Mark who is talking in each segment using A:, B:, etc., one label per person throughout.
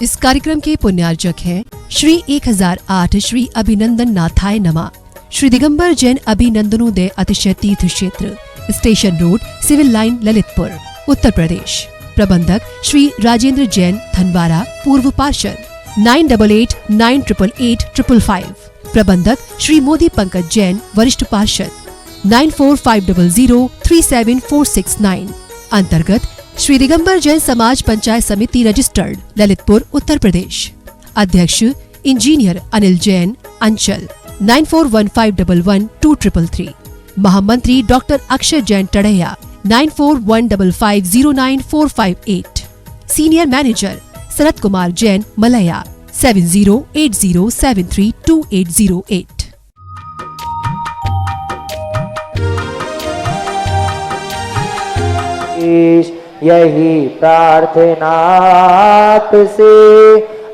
A: इस कार्यक्रम के पुण्यार्जक हैं श्री 1008 श्री अभिनंदन नाथाय नमः, Shri Digambar Jain अभिनंदनोदय Atishay Tirth Kshetra, station road, civil line, Lalitpur, Uttar Pradesh. प्रबंधक श्री राजेंद्र जैन धनवारा, पूर्व पार्षद 9889888555। प्रबंधक श्री मोदी पंकज जैन, वरिष्ठ पार्षद 9450037469। अंतर्गत श्री दिगंबर जैन समाज पंचायत समिति रजिस्टर्ड, ललितपुर, उत्तर प्रदेश। अध्यक्ष इंजीनियर अनिल जैन, अंचल 9415112333। महामंत्री doctor Akshay Jain Tadaiya 9415509458। Senior manager Sharad Kumar Jain, Malaya 7080732808।
B: यही प्रार्थना आपसे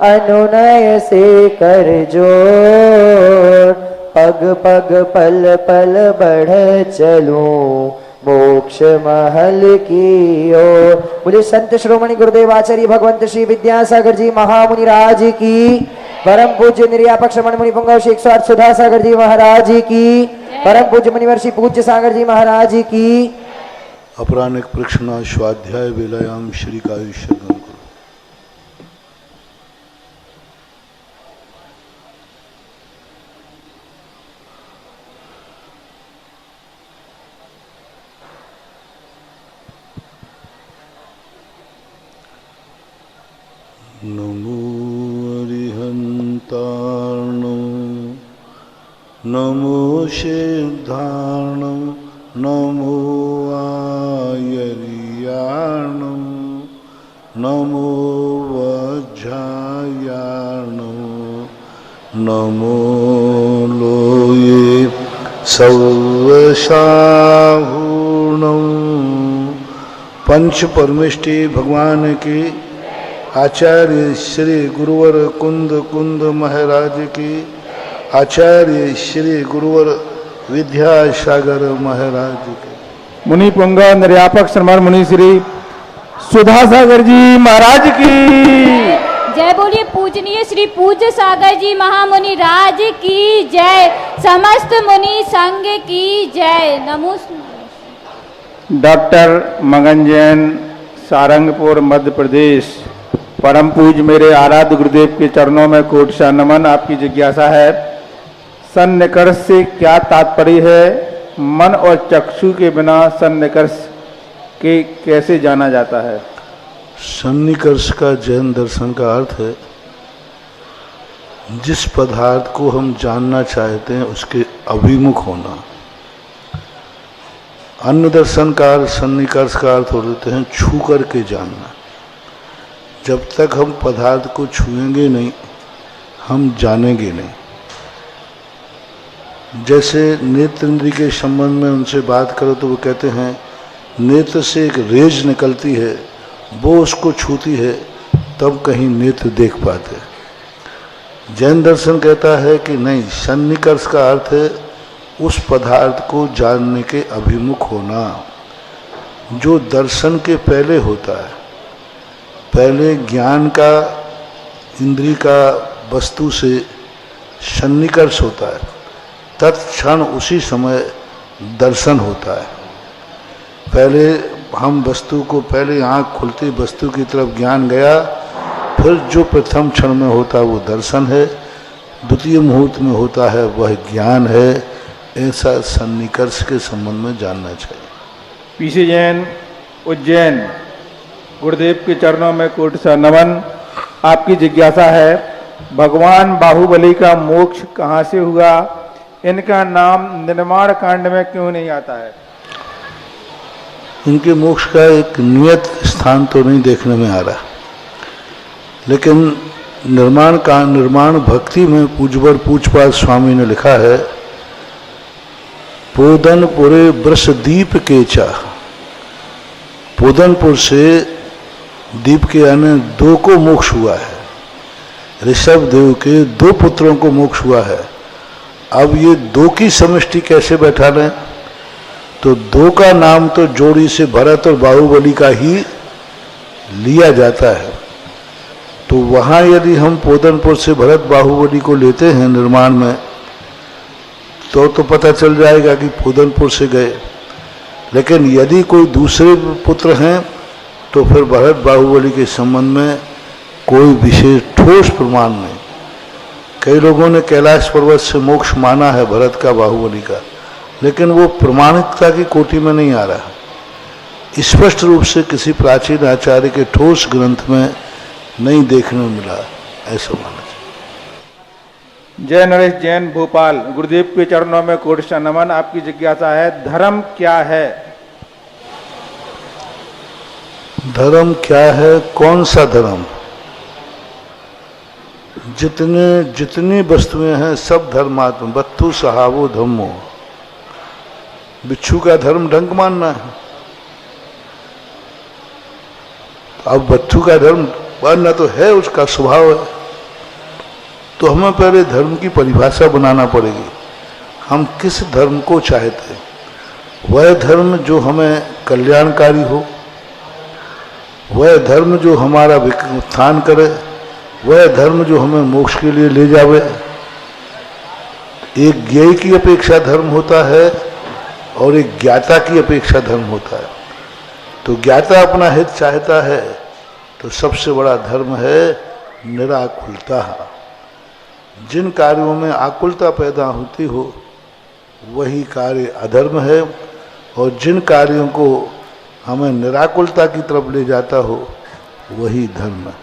B: अनुनय से कर जोर, पग पग पल पल बढ़ चलूं मोक्ष महल की ओर। मुझे संत श्रोमणि गुरुदेव आचार्य भगवंत श्री विद्यासागर जी महामुनि राज की, परम पूज्य निर्यापक श्रमण मुनि पुंगव श्री 108 सुधा सागर जी महाराज की, परम पूज्य मुनिवर श्री पूज्य सागर जी महाराज की।
C: अपराह्निक प्रक्षणा स्वाध्याय वेलायाम श्री कायुष्यगण गुरु। नमो अरिहंतार्णं, नमो सिद्धार्णं, नमो आयर्याणं, नमो वज्रायाणं, नमो लोये सर्वसाहूर्णं। पंच परमेष्टि भगवान की, आचार्य श्री गुरुवर कुंद कुंद महाराज की, आचार्य श्री गुरुवर विद्यासागर महाराज के,
D: मुनि पुंगा निर्यापक श्रमण मुनि श्री सुधा सागर जी महाराज की
E: जय। बोलिए पूजनीय श्री पूज्य सागर जी महामुनि राज की जय। समस्त मुनि संघ की जय। नमो।
D: डॉक्टर मगन जैन, सारंगपुर, मध्य प्रदेश। परम पूज्य मेरे आराध्य गुरुदेव के चरणों में कोटि सा नमन। आपकी जिज्ञासा है, सन्निकर्ष से क्या तात्पर्य है? मन और चक्षु के बिना सन्निकर्ष के कैसे जाना जाता है?
C: सन्निकर्ष का जैन दर्शन का अर्थ है जिस पदार्थ को हम जानना चाहते हैं उसके अभिमुख होना। अन्य दर्शन का अर्थ, सन्निकर्ष का अर्थ हो देते हैं छू करके जानना। जब तक हम पदार्थ को छुएंगे नहीं, हम जानेंगे नहीं। जैसे नेत्र इंद्रिय के संबंध में उनसे बात करो तो वो कहते हैं नेत्र से एक रेज निकलती है, वो उसको छूती है तब कहीं नेत्र देख पाते। जैन दर्शन कहता है कि नहीं, सन्निकर्ष का अर्थ है उस पदार्थ को जानने के अभिमुख होना जो दर्शन के पहले होता है। पहले ज्ञान का, इंद्रिय का वस्तु से सन्निकर्ष होता है, तत्क्षण उसी समय दर्शन होता है। पहले हम वस्तु को, पहले आँख खुलती वस्तु की तरफ ज्ञान गया, फिर जो प्रथम क्षण में होता है वो दर्शन है, द्वितीय मुहूर्त में होता है वह ज्ञान है। ऐसा सन्निकर्ष के संबंध में जानना चाहिए।
D: पीसी जैन, उज्जैन। गुरुदेव के चरणों में कोटि सा नमन। आपकी जिज्ञासा है, भगवान बाहुबली का मोक्ष कहाँ से हुआ? इनका नाम निर्माण कांड में क्यों नहीं आता है?
C: इनके मोक्ष का एक नियत स्थान तो नहीं देखने में आ रहा, लेकिन निर्माण भक्ति में पूजवर पूजपाल स्वामी ने लिखा है, पोदनपुरे वृषदीप के चा। पोदनपुर से दीप के आने दो को मोक्ष हुआ है। ऋषभ देव के दो पुत्रों को मोक्ष हुआ है। अब ये दो की समष्टि कैसे बैठा लें? तो दो का नाम तो जोड़ी से भरत और बाहुबली का ही लिया जाता है। तो वहाँ यदि हम पोदनपुर से भरत बाहुबली को लेते हैं निर्माण में, तो पता चल जाएगा कि पोदनपुर से गए। लेकिन यदि कोई दूसरे पुत्र हैं तो फिर भरत बाहुबली के संबंध में कोई विशेष ठोस प्रमाण नहीं। कई लोगों ने कैलाश पर्वत से मोक्ष माना है भरत का, बाहुबली का, लेकिन वो प्रमाणिकता की कोटि में नहीं आ रहा। स्पष्ट रूप से किसी प्राचीन आचार्य के ठोस ग्रंथ में नहीं देखने में मिला, ऐसा माना।
D: जय नरेश जैन, भोपाल। गुरुदेव के चरणों में कोटि नमन। आपकी जिज्ञासा है, धर्म क्या है?
C: धर्म क्या है? कौन सा धर्म? जितनी वस्तुएं हैं सब धर्मात्म। बत्थु सहावो धम्मो। बिच्छू का धर्म डंक मानना है। अब बत्थु का धर्म मानना तो है, उसका स्वभाव है। तो हमें पहले धर्म की परिभाषा बनाना पड़ेगी। हम किस धर्म को चाहते हैं? वह धर्म जो हमें कल्याणकारी हो, वह धर्म जो हमारा उत्थान करे, वह धर्म जो हमें मोक्ष के लिए ले जावे। एक ज्ञेय की अपेक्षा धर्म होता है और एक ज्ञाता की अपेक्षा धर्म होता है। तो ज्ञाता अपना हित चाहता है, तो सबसे बड़ा धर्म है निराकुलता। जिन कार्यों में आकुलता पैदा होती हो वही कार्य अधर्म है, और जिन कार्यों को हमें निराकुलता की तरफ ले जाता हो वही धर्म है।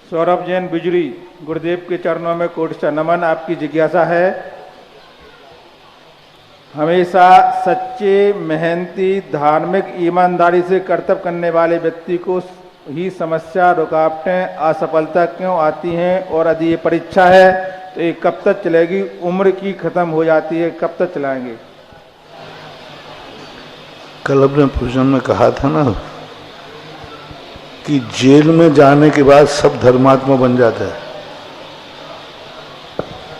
D: सौरभ जैन, बिजली। गुरुदेव के चरणों में कोटि नमन। आपकी जिज्ञासा है, हमेशा सच्चे, मेहनती, धार्मिक, ईमानदारी से कर्तव्य करने वाले व्यक्ति को ही समस्या, रुकावटें, असफलता क्यों आती हैं? और यदि ये परीक्षा है तो ये कब तक चलेगी? उम्र की खत्म हो जाती है, कब तक चलाएंगे?
C: कल अपने प्रवचन में कहा था ना कि जेल में जाने के बाद सब धर्मात्मा बन जाता है।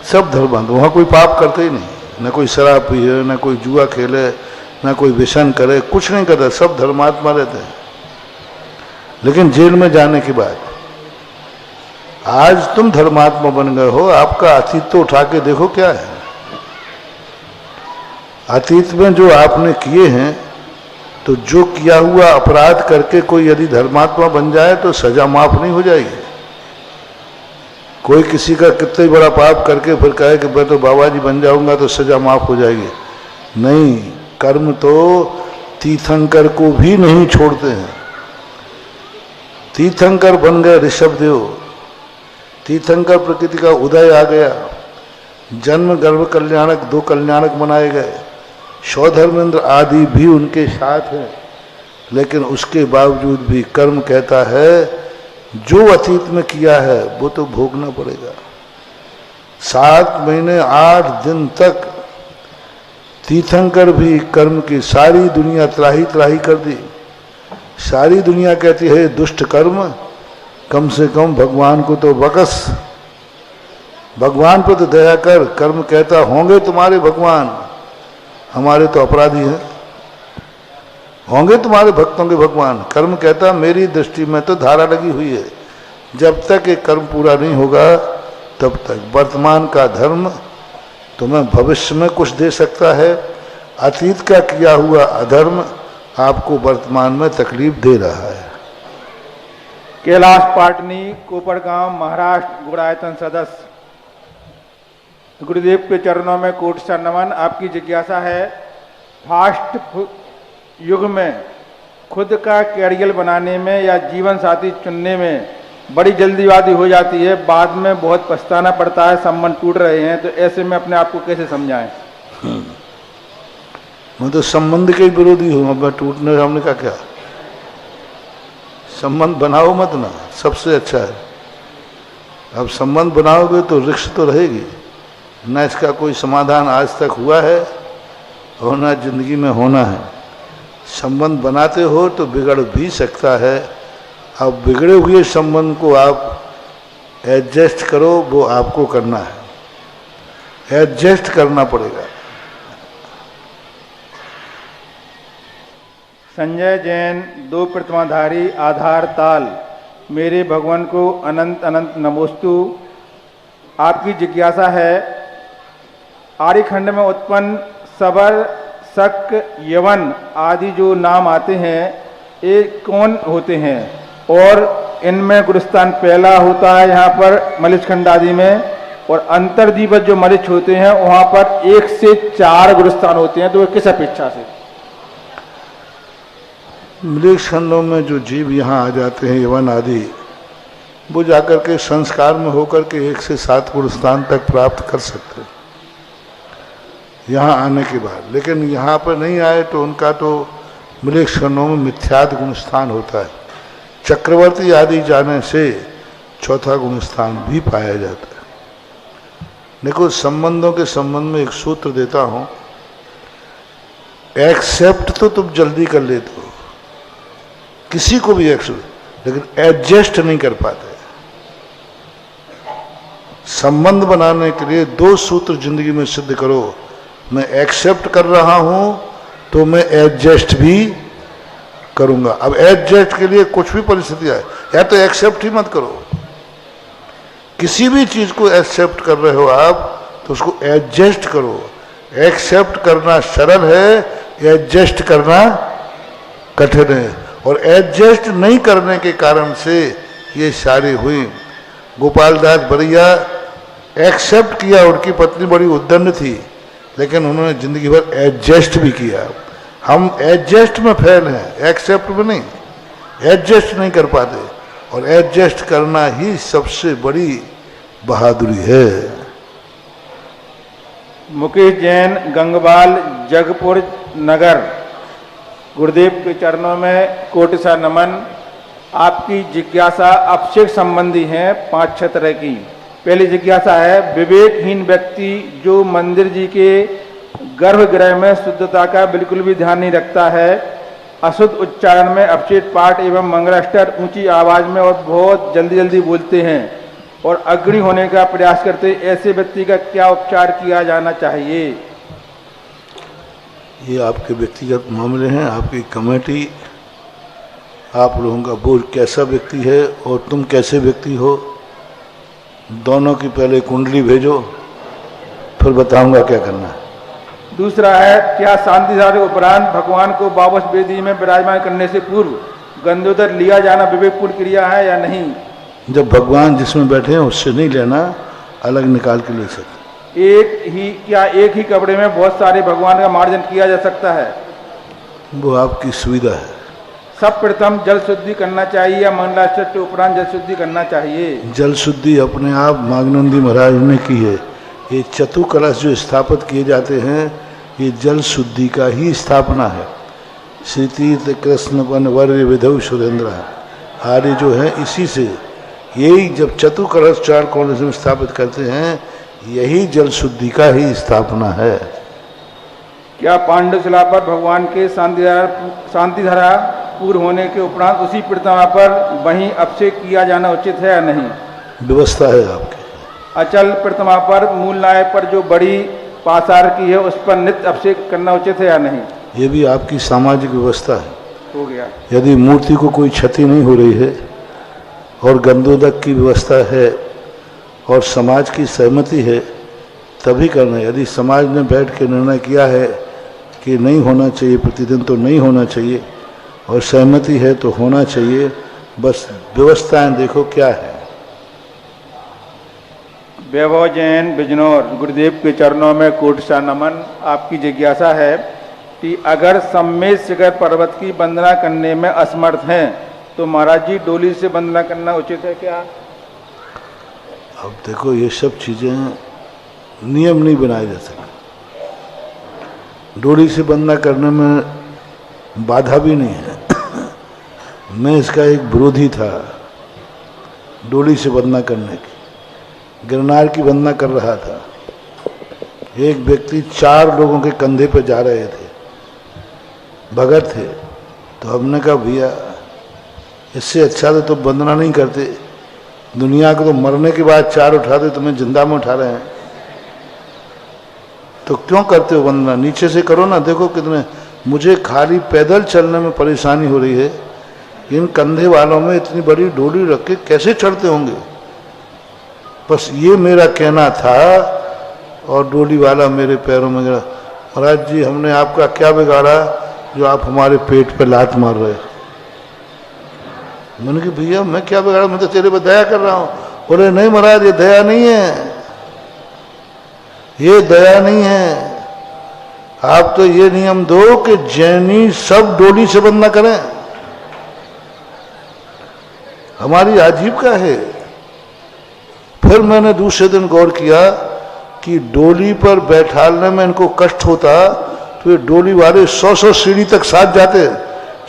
C: सब धर्मात्मा, वहां कोई पाप करते ही नहीं, न कोई शराब पिए, न कोई जुआ खेले, न कोई व्यसन करे, कुछ नहीं करता, सब धर्मात्मा रहते हैं। लेकिन जेल में जाने के बाद आज तुम धर्मात्मा बन गए हो, आपका अतीत तो उठा के देखो क्या है। अतीत में जो आपने किए हैं, तो जो किया हुआ अपराध करके कोई यदि धर्मात्मा बन जाए तो सजा माफ नहीं हो जाएगी। कोई किसी का कितना बड़ा पाप करके फिर कहे कि मैं तो बाबा जी बन जाऊंगा तो सजा माफ हो जाएगी, नहीं। कर्म तो तीर्थंकर को भी नहीं छोड़ते हैं। तीर्थंकर बन गए ऋषभदेव, तीर्थंकर प्रकृति का उदय आ गया, जन्म गर्भ कल्याणक, 2 कल्याणक बनाए गए, सौधर्मेंद्र आदि भी उनके साथ हैं। लेकिन उसके बावजूद भी कर्म कहता है जो अतीत में किया है वो तो भोगना पड़ेगा। 7 महीने 8 दिन तक तीर्थंकर भी कर्म की सारी दुनिया त्राही त्राही कर दी। सारी दुनिया कहती है दुष्ट कर्म, कम से कम भगवान को तो बकस, भगवान पर तो दया कर। कर्म कहता होंगे तुम्हारे भगवान, हमारे तो अपराधी हैं, होंगे तुम्हारे भक्तों के भगवान। कर्म कहता मेरी दृष्टि में तो धारा लगी हुई है, जब तक ये कर्म पूरा नहीं होगा तब तक। वर्तमान का धर्म तुम्हें भविष्य में कुछ दे सकता है, अतीत का किया हुआ अधर्म आपको वर्तमान में तकलीफ दे रहा है।
D: कैलाश पाटनी, कोपरगांव, महाराष्ट्र। गुणायतन सदस्य। गुरुदेव के चरणों में कोटि नमन। आपकी जिज्ञासा है, फास्ट युग में खुद का कैरियर बनाने में या जीवन साथी चुनने में बड़ी जल्दीबाजी हो जाती है, बाद में बहुत पछताना पड़ता है, संबंध टूट रहे हैं, तो ऐसे में अपने आप को कैसे समझाएं?
C: मैं तो संबंध के विरोधी हूं। अब मैं टूटने हमने का क्या, संबंध बनाओ मत ना, सबसे अच्छा है। अब संबंध बनाओगे तो रिक्स तो रहेगी ना, इसका कोई समाधान आज तक हुआ है और ना जिंदगी में होना है। संबंध बनाते हो तो बिगड़ भी सकता है। अब बिगड़े हुए संबंध को आप एडजस्ट करो, वो आपको करना है, एडजस्ट करना पड़ेगा।
D: संजय जैन, 2 प्रतिमाधारी, आधार ताल। मेरे भगवान को अनंत अनंत नमोस्तु। आपकी जिज्ञासा है, आर्यखंड में उत्पन्न सबर, शक, यवन आदि जो नाम आते हैं ये कौन होते हैं, और इनमें गुरुस्थान पहला होता है यहाँ पर मलिचखंड आदि में, और अंतर्दीपक जो मलिच होते हैं वहाँ पर 1 से 4 गुरुस्थान होते हैं। तो वो किस अपेक्षा से?
C: मृग खंडों में जो जीव यहाँ आ जाते हैं यवन आदि, वो जाकर के संस्कार में होकर के 1 से 7 गुणस्थान तक प्राप्त कर सकते हैं यहाँ आने के बाद। लेकिन यहाँ पर नहीं आए तो उनका तो मृग खंडों में मिथ्याद गुणस्थान होता है। चक्रवर्ती आदि जाने से 4था गुणस्थान भी पाया जाता है। देखो, संबंधों के संबंध में एक सूत्र देता हूँ, एक्सेप्ट तो तुम जल्दी कर लेते हो, किसी को भी एक्सेप्ट, लेकिन एडजस्ट नहीं कर पाते। संबंध बनाने के लिए 2 सूत्र जिंदगी में सिद्ध करो। मैं एक्सेप्ट कर रहा हूं तो मैं एडजस्ट भी करूंगा। अब एडजस्ट के लिए कुछ भी परिस्थिति आए, या तो एक्सेप्ट ही मत करो। किसी भी चीज को एक्सेप्ट कर रहे हो आप तो उसको एडजस्ट करो। एक्सेप्ट करना सरल है, एडजस्ट करना कठिन है, और एडजस्ट नहीं करने के कारण से ये सारी हुई। गोपाल दास बरिया एक्सेप्ट किया, उनकी पत्नी बड़ी उद्दंड थी, लेकिन उन्होंने जिंदगी भर एडजस्ट भी किया। हम एडजस्ट में फेल हैं, एक्सेप्ट में नहीं। एडजस्ट नहीं कर पाते, और एडजस्ट करना ही सबसे बड़ी बहादुरी है।
D: मुकेश जैन, गंगवाल, जगपुर नगर, गुरुदेव के चरणों में कोटि सा नमन। आपकी जिज्ञासा अभिषेक संबंधी है 5-6 तरह की। पहली जिज्ञासा है, विवेकहीन व्यक्ति जो मंदिर जी के गर्भगृह में शुद्धता का बिल्कुल भी ध्यान नहीं रखता है, अशुद्ध उच्चारण में अपचेत पाठ एवं मंगलाष्टक ऊंची आवाज में और बहुत जल्दी जल्दी बोलते हैं और अग्नि होने का प्रयास करते, ऐसे व्यक्ति का क्या उपचार किया जाना चाहिए?
C: ये आपके व्यक्तिगत मामले हैं। आपकी कमेटी, आप लोगों का बोर्ड कैसा व्यक्ति है और तुम कैसे व्यक्ति हो, दोनों की पहले कुंडली भेजो, फिर बताऊंगा क्या करना है।
D: दूसरा है, क्या शांति धारा के उपरांत भगवान को वापस वेदी में विराजमान करने से पूर्व गंधोदर लिया जाना विवेकपूर्ण क्रिया है या नहीं?
C: जब भगवान जिसमें बैठे हैं उससे नहीं लेना, अलग निकाल के ले सकते।
D: एक ही कपड़े में बहुत सारे भगवान का मार्जन किया जा सकता है?
C: वो आपकी सुविधा है।
D: सब प्रथम जल शुद्धि करना चाहिए या मंगलाष्टक के उपरांत जल शुद्धि करना चाहिए?
C: जल शुद्धि अपने आप मागनंदी महाराज ने की है। ये चतुकलश जो स्थापित किए जाते हैं, ये जल शुद्धि का ही स्थापना है। श्री तीर्थ कृष्णपन वर्य विधव सुरेंद्र आदि जो है, इसी से यही जब चतुकलश 4 कोने से स्थापित करते हैं, यही जल शुद्धि का ही स्थापना है।
D: क्या पांडुशिला पर भगवान के शांति धारा पूर्ण होने के उपरांत उसी प्रतिमा पर वहीं अभिषेक किया जाना उचित है या नहीं?
C: व्यवस्था है आपके।
D: अचल प्रतिमा पर मूल नाय पर जो बड़ी पासार की है उस पर नित्य अभिषेक करना उचित है या नहीं?
C: ये भी आपकी सामाजिक व्यवस्था है।
D: हो गया।
C: यदि मूर्ति को कोई क्षति नहीं हो रही है और गंधोदक की व्यवस्था है और समाज की सहमति है, तभी करना है। यदि समाज ने बैठ के निर्णय किया है कि नहीं होना चाहिए प्रतिदिन, तो नहीं होना चाहिए, और सहमति है तो होना चाहिए। बस व्यवस्थाएं देखो क्या है।
D: वैभव जैन, बिजनौर, गुरुदेव के चरणों में कोटि सा नमन। आपकी जिज्ञासा है कि अगर सम्मेद शिखर पर्वत की वंदना करने में असमर्थ हैं तो महाराज जी डोली से वंदना करना उचित है क्या?
C: अब देखो, ये सब चीजें नियम नहीं बनाए जा सकते। डोली से वंदना करने में बाधा भी नहीं है। मैं इसका एक विरोधी था, डोली से वंदना करने की। गिरनार की वंदना कर रहा था, एक व्यक्ति 4 लोगों के कंधे पर जा रहे थे, भगत थे। तो हमने कहा, भैया इससे अच्छा तो तुम वंदना नहीं करते, दुनिया को तो मरने के बाद 4 उठाते, तुम्हें जिंदा में उठा रहे हैं, तो क्यों करते हो वंदना? नीचे से करो ना। देखो कितने, मुझे खाली पैदल चलने में परेशानी हो रही है, इन कंधे वालों में इतनी बड़ी डोली रख के कैसे चढ़ते होंगे। बस ये मेरा कहना था और डोली वाला मेरे पैरों में गिरा। महाराज जी हमने आपका क्या बिगाड़ा जो आप हमारे पेट पे लात मार रहे। मैंने कहा भैया मैं क्या बिगाड़ा, मैं तो तेरे पे दया कर रहा हूं। बोले नहीं महाराज ये दया नहीं है, ये दया नहीं है। आप तो ये नियम दो कि जैनी सब डोली से बंद न करें, हमारी आजीविका है। फिर मैंने दूसरे दिन गौर किया कि डोली पर बैठालने में इनको कष्ट होता तो ये डोली वाले 100-100 सीढ़ी तक साथ जाते।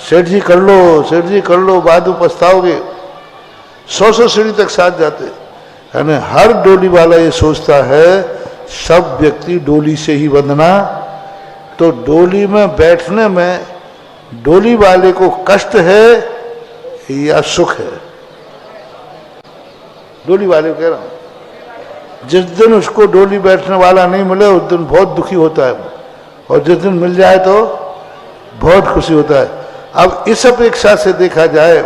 C: सेठ जी कर लो, सेठ जी कर लो, बाद में पछताओगे। 100-100 सीढ़ी तक साथ जाते। यानी हर डोली वाला ये सोचता है सब व्यक्ति डोली से ही बंधना, तो डोली में बैठने में डोली वाले को कष्ट है या सुख है। डोली वाले को कह रहा हूं, जिस दिन उसको डोली बैठने वाला नहीं मिले उस दिन बहुत दुखी होता है, और जिस दिन मिल जाए तो बहुत खुशी होता है। अब इस अपेक्षा से देखा जाए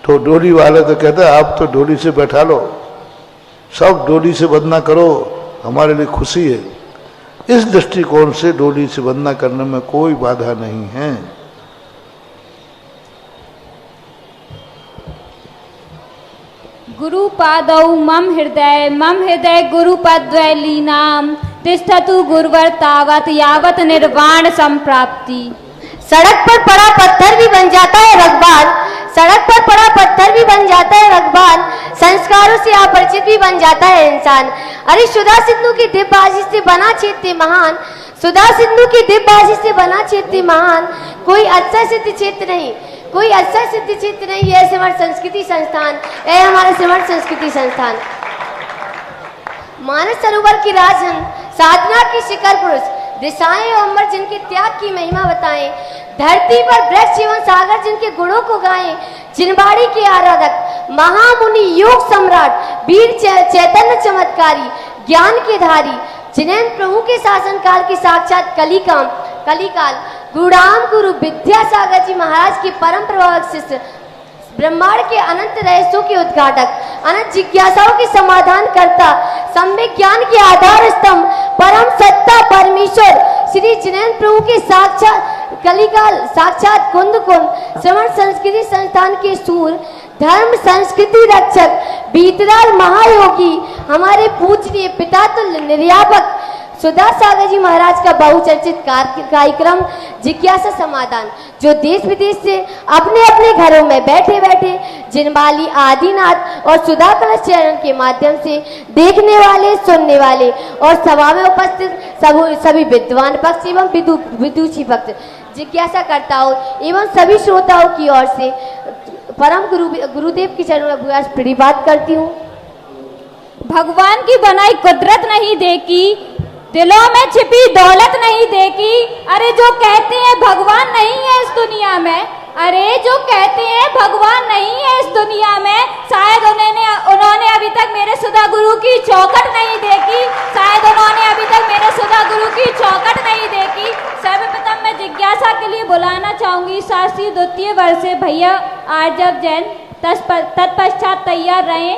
C: तो डोली वाले तो कहते हैं आप तो डोली से बैठा लो, सब डोली से बंधना करो, हमारे लिए खुशी है। इस दृष्टिकोण से डोली से बंधना करने में कोई बाधा नहीं है।
E: गुरुपादौ मम हृदय गुरुपद्वय लीनाम तिष्ठतु गुरुवर तावत यावत निर्वाण संप्राप्ति।
F: सड़क पर पड़ा पत्थर भी बन जाता है रगबान, सड़क पर पड़ा पत्थर भी बन जाता है रगबान, संस्कारों से अपरिचित भी बन जाता है इंसान। अरे सुधा सिंधु की दिव्य आशीष से बना क्षेत्र महान, सुधा सिंधु की दिव्य आशीष से बना क्षेत्र महान। कोई अच्छा सिद्ध क्षेत्र नहीं, कोई अच्छा सिद्ध क्षेत्र नहीं है सिमर संस्कृति संस्थान, है हमारा सिमर संस्कृति संस्थान। मानस सरोवर की राजन, साधना की शिखर पुरुष, दिशाएं और अमर जिनके त्याग की महिमा बताएं, धरती पर वृक्ष एवं सागर जिनके गुणों को गाएं, जिनबाड़ी के आराधक, महामुनि योग सम्राट, वीर चैतन्य चमत्कारी, ज्ञान के धारी, जिनेन्द्र प्रभु के शासन काल की साक्षात कलिकाल गुरुराम गुरु विद्यासागर जी महाराज के परम प्रभावक शिष्य, ब्रह्मांड के अनंत रहस्यों के उद्घाटक, अनंत जिज्ञासाओं के समाधान करता, सम्यक ज्ञान के आधार स्तंभ, परम सत्ता परमेश्वर श्री जिनेन्द्र प्रभु के साक्षात कलिकाल साक्षात कुंद श्रवण संस्कृति संस्थान के सूर, धर्म संस्कृति रक्षक, बीतराल महायोगी, हमारे पूजनीय पिता तुल्य निर्यापक सुधा सागर जी महाराज का बहुचर्चित कार्यक्रम जिज्ञासा समाधान, जो देश विदेश से अपने अपने घरों में बैठे बैठे जिनबाली आदिनाथ और सुधा कलश चरण के माध्यम से देखने वाले, सुनने वाले और सभा में उपस्थित सभी विद्वान पक्ष एवं विदुषी पक्ष जिज्ञासा करताओं एवं सभी श्रोताओं की ओर से परम गुरुदेव के चरणों में भूयास प्रणिपात करती हूँ।
E: भगवान की बनाई कुदरत नहीं देखी, दिलों में छिपी दौलत नहीं देखी। अरे जो कहते हैं भगवान नहीं है इस दुनिया में, अरे जो कहते हैं भगवान नहीं है इस दुनिया में, शायद उन्होंने अभी तक मेरे सुधा गुरु की चौखट नहीं देखी, शायद उन्होंने अभी तक मेरे सुधा गुरु की चौखट नहीं देखी। सर्वप्रथम मैं जिज्ञासा के लिए बुलाना चाहूंगी शास्त्री द्वितीय वर्ष से भैया आर्जव जैन, तत्पश्चात तैयार रहे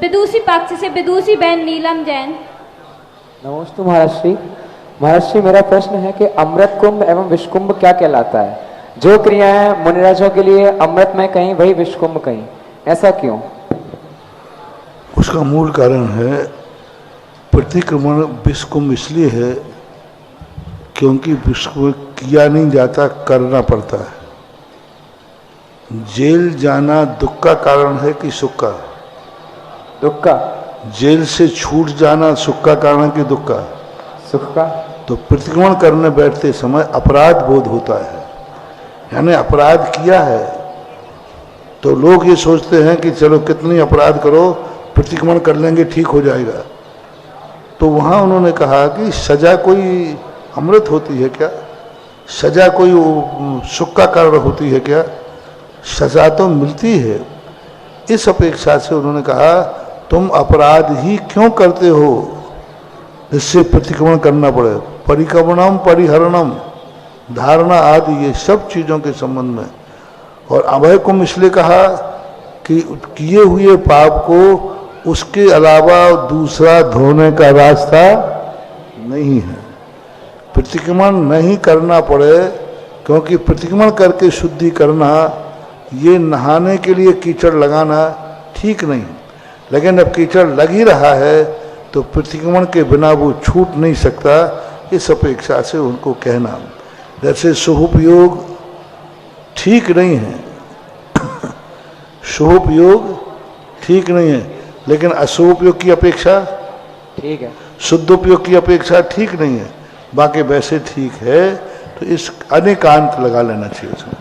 E: विदुषी पक्ष से विदुषी बहन नीलम जैन।
B: नमस्ते महाराज श्री, मेरा प्रश्न है कि अमृत कुंभ एवं विश्व कुंभ क्या कहलाता है? जो क्रियाएं मुनिराजों के लिए अमृत में कहीं वही विश्व कुंभ कहीं, ऐसा क्यों?
C: उसका मूल कारण है प्रतिक्रमण विश्व कुंभ इसलिए है क्योंकि विश्व कुंभ किया नहीं जाता, करना पड़ता है। जेल जाना दुख का कारण है कि सुख का?
B: दुख का।
C: जेल से छूट जाना सुख का कारण है कि दुख का?
B: सुख का।
C: तो प्रतिक्रमण करने बैठते समय अपराध बोध होता है, यानी अपराध किया है। तो लोग ये सोचते हैं कि चलो कितनी अपराध करो, प्रतिक्रमण कर लेंगे ठीक हो जाएगा। तो वहाँ उन्होंने कहा कि सजा कोई अमृत होती है क्या? सजा कोई सुख का कारण होती है क्या? सजा तो मिलती है। इस अपेक्षा से उन्होंने कहा तुम अपराध ही क्यों करते हो इससे प्रतिक्रमण करना पड़े। परिक्रमणम परिहरणम धारणा आदि ये सब चीज़ों के संबंध में और अभय कुंभ इसलिए कहा कि किए हुए पाप को उसके अलावा दूसरा धोने का रास्ता नहीं है। प्रतिक्रमण नहीं करना पड़े, क्योंकि प्रतिक्रमण करके शुद्धि करना, ये नहाने के लिए कीचड़ लगाना ठीक नहीं। लेकिन अब कीचड़ लग ही रहा है तो प्रतिक्रमण के बिना वो छूट नहीं सकता, इस अपेक्षा से उनको कहना। जैसे शुभोपयोग ठीक नहीं है, शुभोपयोग ठीक नहीं है, लेकिन अशुभोपयोग की अपेक्षा
B: ठीक है,
C: शुद्धोपयोग की अपेक्षा ठीक नहीं है, बाकी वैसे ठीक है। तो इस अनेकांत लगा लेना चाहिए उसमें।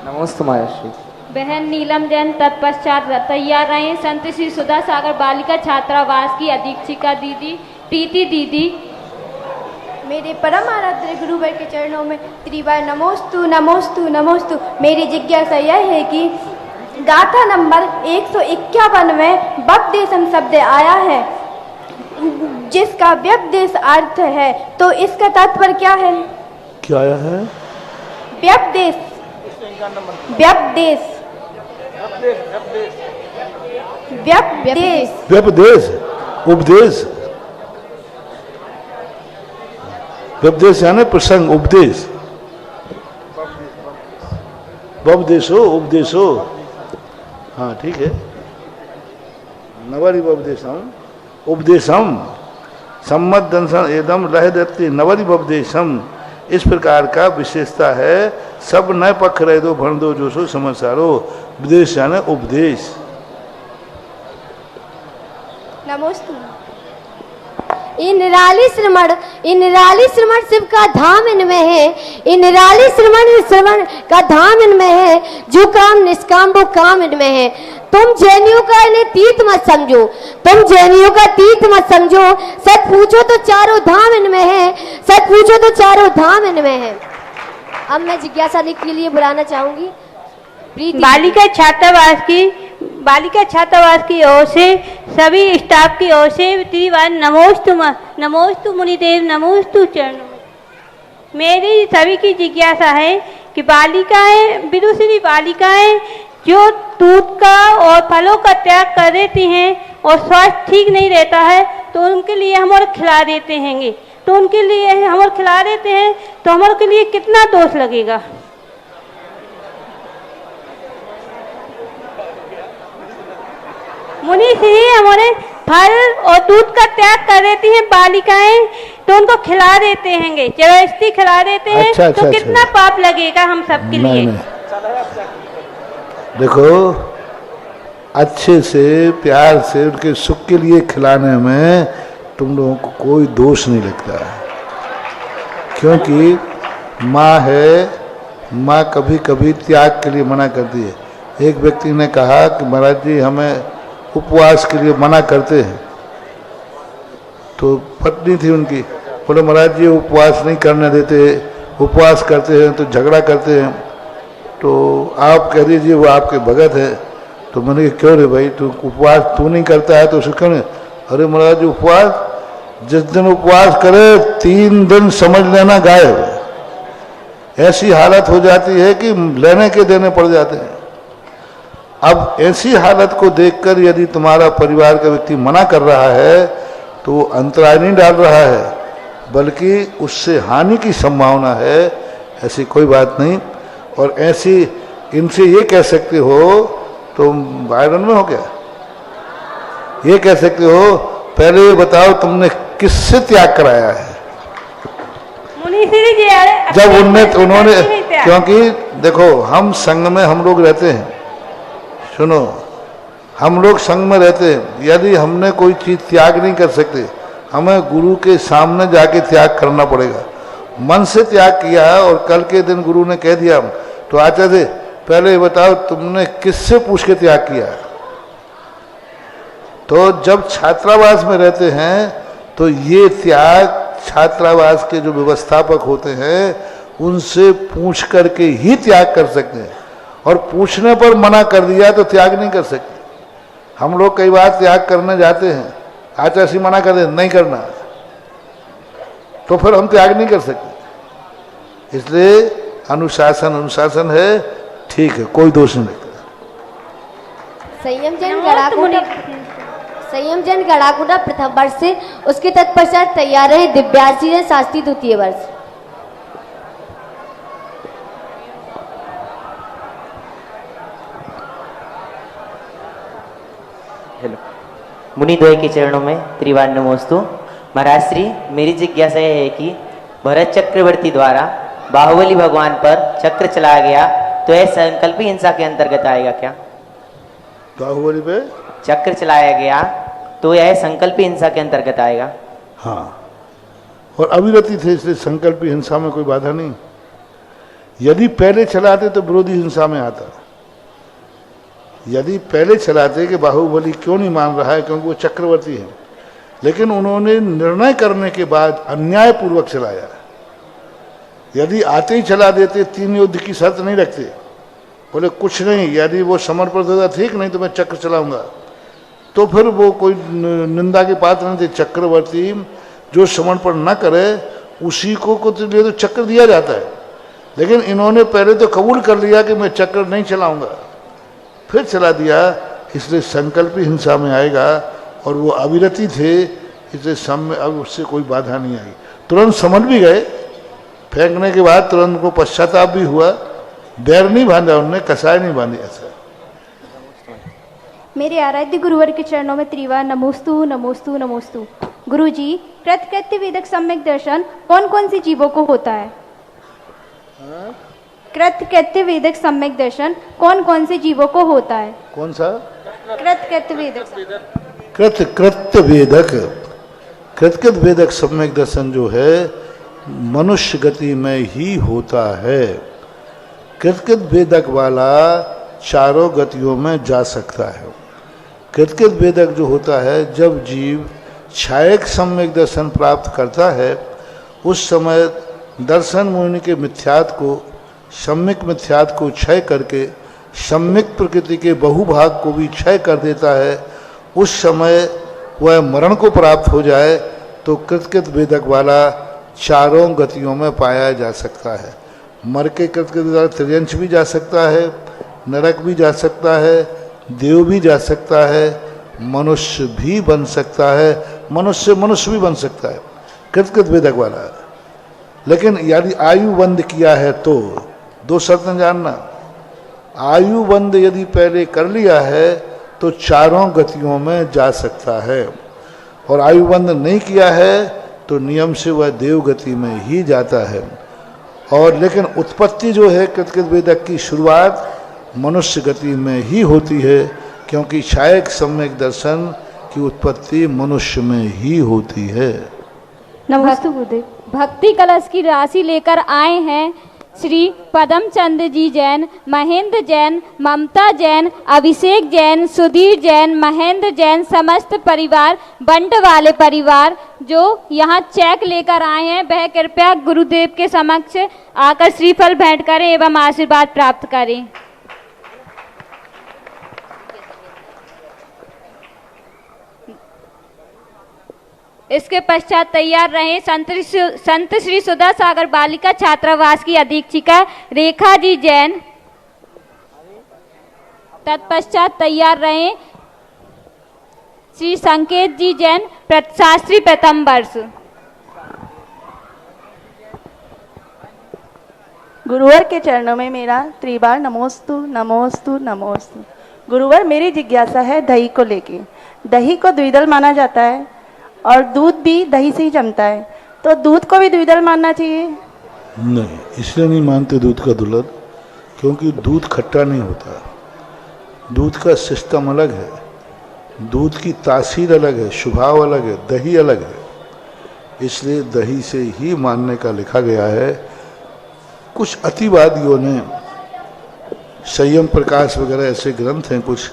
B: नमोस्तु महाराज।
E: बहन नीलम जैन तत्पश्चात तैयार रहे संत श्री सुधा सागर बालिका छात्रावास की अधीक्षिका दीदी प्रीति दीदी।
G: मेरे परम आराध्य गुरुवर के चरणों में त्रिबार नमोस्तु नमोस्तु नमोस्तु। मेरी जिज्ञासा यह है कि गाथा नंबर 151 में व्यपदेशम शब्द आया है, जिसका व्यपदेश अर्थ है, तो इसका तात्पर्य क्या है?
C: क्या आया है?
G: व्यपदेश, व्यपदेश, व्यपदेश,
C: व्यपदेश, उपदेश, व्यपदेश यानी प्रसंग, उपदेश, व्यपदेशो, उपदेशो, हाँ ठीक है। नवरी व्यपदेशम, उपदेशम, सम्मत दंसन एदम लह दत्ति नवरी व्यपदेशम, इस प्रकार का विशेषता है। सब नए पक्ष रह दो भर दो जो सो समझारो, उपदेश यानी उपदेश।
G: नमोस्तु।
F: इन निराली श्रवण शिव का धाम इनमें है, इन निराली श्रवण का धाम इनमें है, जो काम निष्काम वो काम इनमें है। तुम जैनियों का इन्हें तीर्थ मत समझो, तुम जैनियों का तीर्थ मत समझो, सच पूछो तो चारों धाम इनमें है, सच पूछो तो चारों धाम इनमें है। अब मैं जिज्ञासा के लिए बुलाना चाहूंगी
H: बालिका छात्रावास की ओर से, सभी स्टाफ की ओर से त्रिवार नमोस्तु मुनिदेव, नमोस्तु चरणों। मेरी सभी की जिज्ञासा है कि बालिकाएं, विदुषी बालिकाएं जो दूध का और फलों का त्याग कर देती हैं और स्वास्थ्य ठीक नहीं रहता है, तो उनके लिए हम और खिला देते हैंगे, तो उनके लिए हम और खिला देते हैं, तो हमारे के लिए कितना दोष लगेगा? मुनि श्री हमारे फल और दूध का त्याग कर देती हैं बालिकाएं, तो उनको खिला देते हैंगे, जबरदस्ती खिला देते हैं।
C: अच्छा,
H: तो कितना पाप लगेगा हम सबके लिए?
C: देखो, अच्छे से प्यार से उनके सुख के लिए खिलाने में तुम लोगों को कोई दोष नहीं लगता है, क्योंकि माँ है, माँ कभी कभी त्याग के लिए मना करती है। एक व्यक्ति ने कहा कि महाराज जी हमें उपवास के लिए मना करते हैं, तो पत्नी थी उनकी, बोले महाराज जी उपवास नहीं करने देते, उपवास करते हैं तो झगड़ा करते हैं, तो आप कह दीजिए वो आपके भगत है। तो मैंने कहा क्यों रे भाई, तू उपवास तू नहीं करता है तो उसे क्यों नहीं? अरे महाराज उपवास, जिस दिन उपवास करे 3 दिन समझ लेना गायब, ऐसी हालत हो जाती है कि लेने के देने पड़ जाते हैं। अब ऐसी हालत को देखकर यदि तुम्हारा परिवार का व्यक्ति मना कर रहा है तो वो अंतराय नहीं डाल रहा है, बल्कि उससे हानि की संभावना है, ऐसी कोई बात नहीं। और ऐसी इनसे ये कह सकते हो, तुम आयरन में हो क्या, ये कह सकते हो पहले ये बताओ तुमने किससे त्याग कराया है? जब उन्होंने क्योंकि देखो हम संघ में हम लोग रहते हैं, सुनो, हम लोग संघ में रहते हैं, यदि हमने कोई चीज त्याग नहीं कर सकते, हमें गुरु के सामने जाके त्याग करना पड़ेगा। मन से त्याग किया और कल के दिन गुरु ने कह दिया तो आचार्य पहले ये बताओ तुमने किससे पूछ के त्याग किया? तो जब छात्रावास में रहते हैं तो ये त्याग छात्रावास के जो व्यवस्थापक होते हैं उनसे पूछ करके ही त्याग कर सकते हैं, और पूछने पर मना कर दिया तो त्याग नहीं कर सकते। हम लोग कई बार त्याग करने जाते हैं, आचार्य मना कर दे नहीं करना, तो फिर हम त्याग नहीं कर सकते। इसलिए अनुशासन है, ठीक है, कोई दोष नहीं लगता।
F: संयम जैन गड़ाकुटा प्रथम वर्ष से, उसके तत्पश्चात तैयार रहे दिव्यासी जैन शास्त्री द्वितीय वर्ष।
B: हेलो, मुनिद्वय के चरणों में त्रिवार नमोस्तु। महाराज श्री, मेरी जिज्ञासा यह है कि भरत चक्रवर्ती द्वारा बाहुबली भगवान पर चक्र चलाया गया, तो यह संकल्पी हिंसा के अंतर्गत आएगा क्या?
C: बाहुबली पे
B: चक्र चलाया गया तो यह संकल्पी हिंसा के अंतर्गत आएगा?
C: हाँ, और अविरति थे, इसलिए संकल्पी हिंसा में कोई बाधा नहीं। यदि पहले चलाते तो विरोधी हिंसा में आता। यदि पहले चलाते कि बाहुबली क्यों नहीं मान रहा है, क्योंकि वो चक्रवर्ती है, लेकिन उन्होंने निर्णय करने के बाद अन्यायपूर्वक चलाया। यदि आते ही चला देते, 3 युद्ध की शर्त नहीं रखते, बोले कुछ नहीं, यदि वो समर्पण होता ठीक, नहीं तो मैं चक्र चलाऊंगा, तो फिर वो कोई निंदा के पात्र नहीं थे। चक्रवर्ती जो समर्पण न करे उसी को तो लिए तो चक्र दिया जाता है, लेकिन इन्होंने पहले तो कबूल कर लिया कि मैं चक्र नहीं चलाऊंगा, फिर चला दिया, इसलिए संकल्पी हिंसा में आएगा। और वो अविरति थे, इसलिए सब में अब उससे कोई बाधा नहीं आई। तुरंत समझ भी गए, फेंकने के बाद तुरंत उनको पश्चाताप भी हुआ। बैर नहीं बांधा उनने, कसाय नहीं बांधी। ऐसा
G: मेरे आराध्य गुरुवर के चरणों में त्रिवार नमोस्तु नमोस्तु नमोस्तु। गुरु जी, कृत्य वेदक सम्यक दर्शन कौन कौन से जीवों को होता है? कृत्य वेदक सम्यक दर्शन कौन कौन से जीवों को होता है?
C: कौन सा?
G: कृत्य वेदक
C: कृत्य वेदक सम्यक दर्शन जो है मनुष्य गति में ही होता है। कृत्य वेदक वाला चारों गतियों में जा सकता है। कृत्य वेदक जो होता है, जब जीव छायक सम्यक दर्शन प्राप्त करता है, उस समय दर्शन मुनि के मिथ्यात्व को, सम्यक मिथ्यात्व को क्षय करके सम्यक प्रकृति के बहुभाग को भी क्षय कर देता है। उस समय वह मरण को प्राप्त हो जाए तो कृत्य वेदक वाला चारों गतियों में पाया जा सकता है। मर के कृत्य द्वारा त्रियंश भी जा सकता है, नरक भी जा सकता है, देव भी जा सकता है, मनुष्य भी बन सकता है, मनुष्य भी बन सकता है कृत्य वेदक वाला। लेकिन यदि आयु बंद किया है तो 2 शर्तें जानना। आयु बंद यदि पहले कर लिया है तो चारों गतियों में जा सकता है, और आयु बंद नहीं किया है तो नियम से वह देव गति में ही जाता है। और लेकिन उत्पत्ति जो है कृत्य वेदक की शुरुआत मनुष्य गति में ही होती है, क्योंकि छायक सम्यक दर्शन की उत्पत्ति मनुष्य में ही होती है।
G: नमस्ते गुरुदेव।
E: भक्ति कलश की राशि लेकर आए हैं श्री पदम चंद्र जी जैन, महेंद्र जैन, ममता जैन, अभिषेक जैन, सुधीर जैन, महेंद्र जैन, समस्त परिवार, बंट वाले परिवार जो यहाँ चेक लेकर आए हैं, वह कृपया गुरुदेव के समक्ष आकर श्रीफल भेंट करें एवं आशीर्वाद प्राप्त करें। इसके पश्चात तैयार रहे संत श्री सुधा सागर बालिका छात्रावास की अधीक्षिका रेखा जी जैन। तत्पश्चात तैयार रहे श्री संकेत जी जैन, शास्त्री प्रथम वर्ष।
I: गुरुवर के चरणों में मेरा त्रिबार नमोस्तु नमोस्तु नमोस्तु। गुरुवर, मेरी जिज्ञासा है दही को लेके। दही को द्विदल माना जाता है और दूध भी दही से ही जमता है, तो दूध को भी द्विदल मानना चाहिए?
C: नहीं, इसलिए नहीं मानते दूध का दुल्हन, क्योंकि दूध खट्टा नहीं होता। दूध का सिस्टम अलग है, दूध की तासीर अलग है, स्वभाव अलग है, दही अलग है, इसलिए दही से ही मानने का लिखा गया है। कुछ अतिवादियों ने, संयम प्रकाश वगैरह ऐसे ग्रंथ हैं कुछ,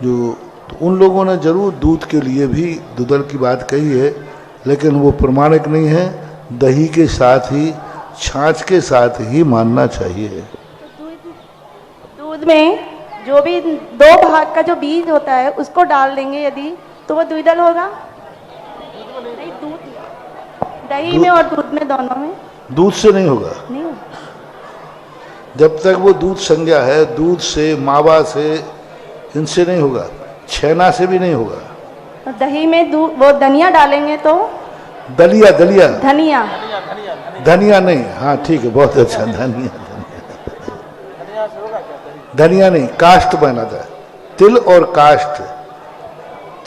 C: जो तो उन लोगों ने जरूर दूध के लिए भी दुदल की बात कही है, लेकिन वो प्रमाणिक नहीं है। दही के साथ ही, छाछ के साथ ही मानना चाहिए।
I: दूध में जो भी 2 भाग का जो बीज होता है उसको डाल देंगे यदि, तो वो द्विदल होगा? नहीं, दूध, दही में और दूध में, दोनों में।
C: दूध से नहीं होगा,
I: नहीं।
C: जब तक वो दूध संज्ञा है, दूध से, मावा से, इनसे नहीं होगा, छेना से भी नहीं होगा।
I: दही में वो धनिया डालेंगे तो
C: दलिया, दलिया,
I: धनिया,
C: धनिया नहीं, हाँ ठीक है, बहुत अच्छा, धनिया, धनिया नहीं, काष्ठ बनाता है। तिल और काष्ठ,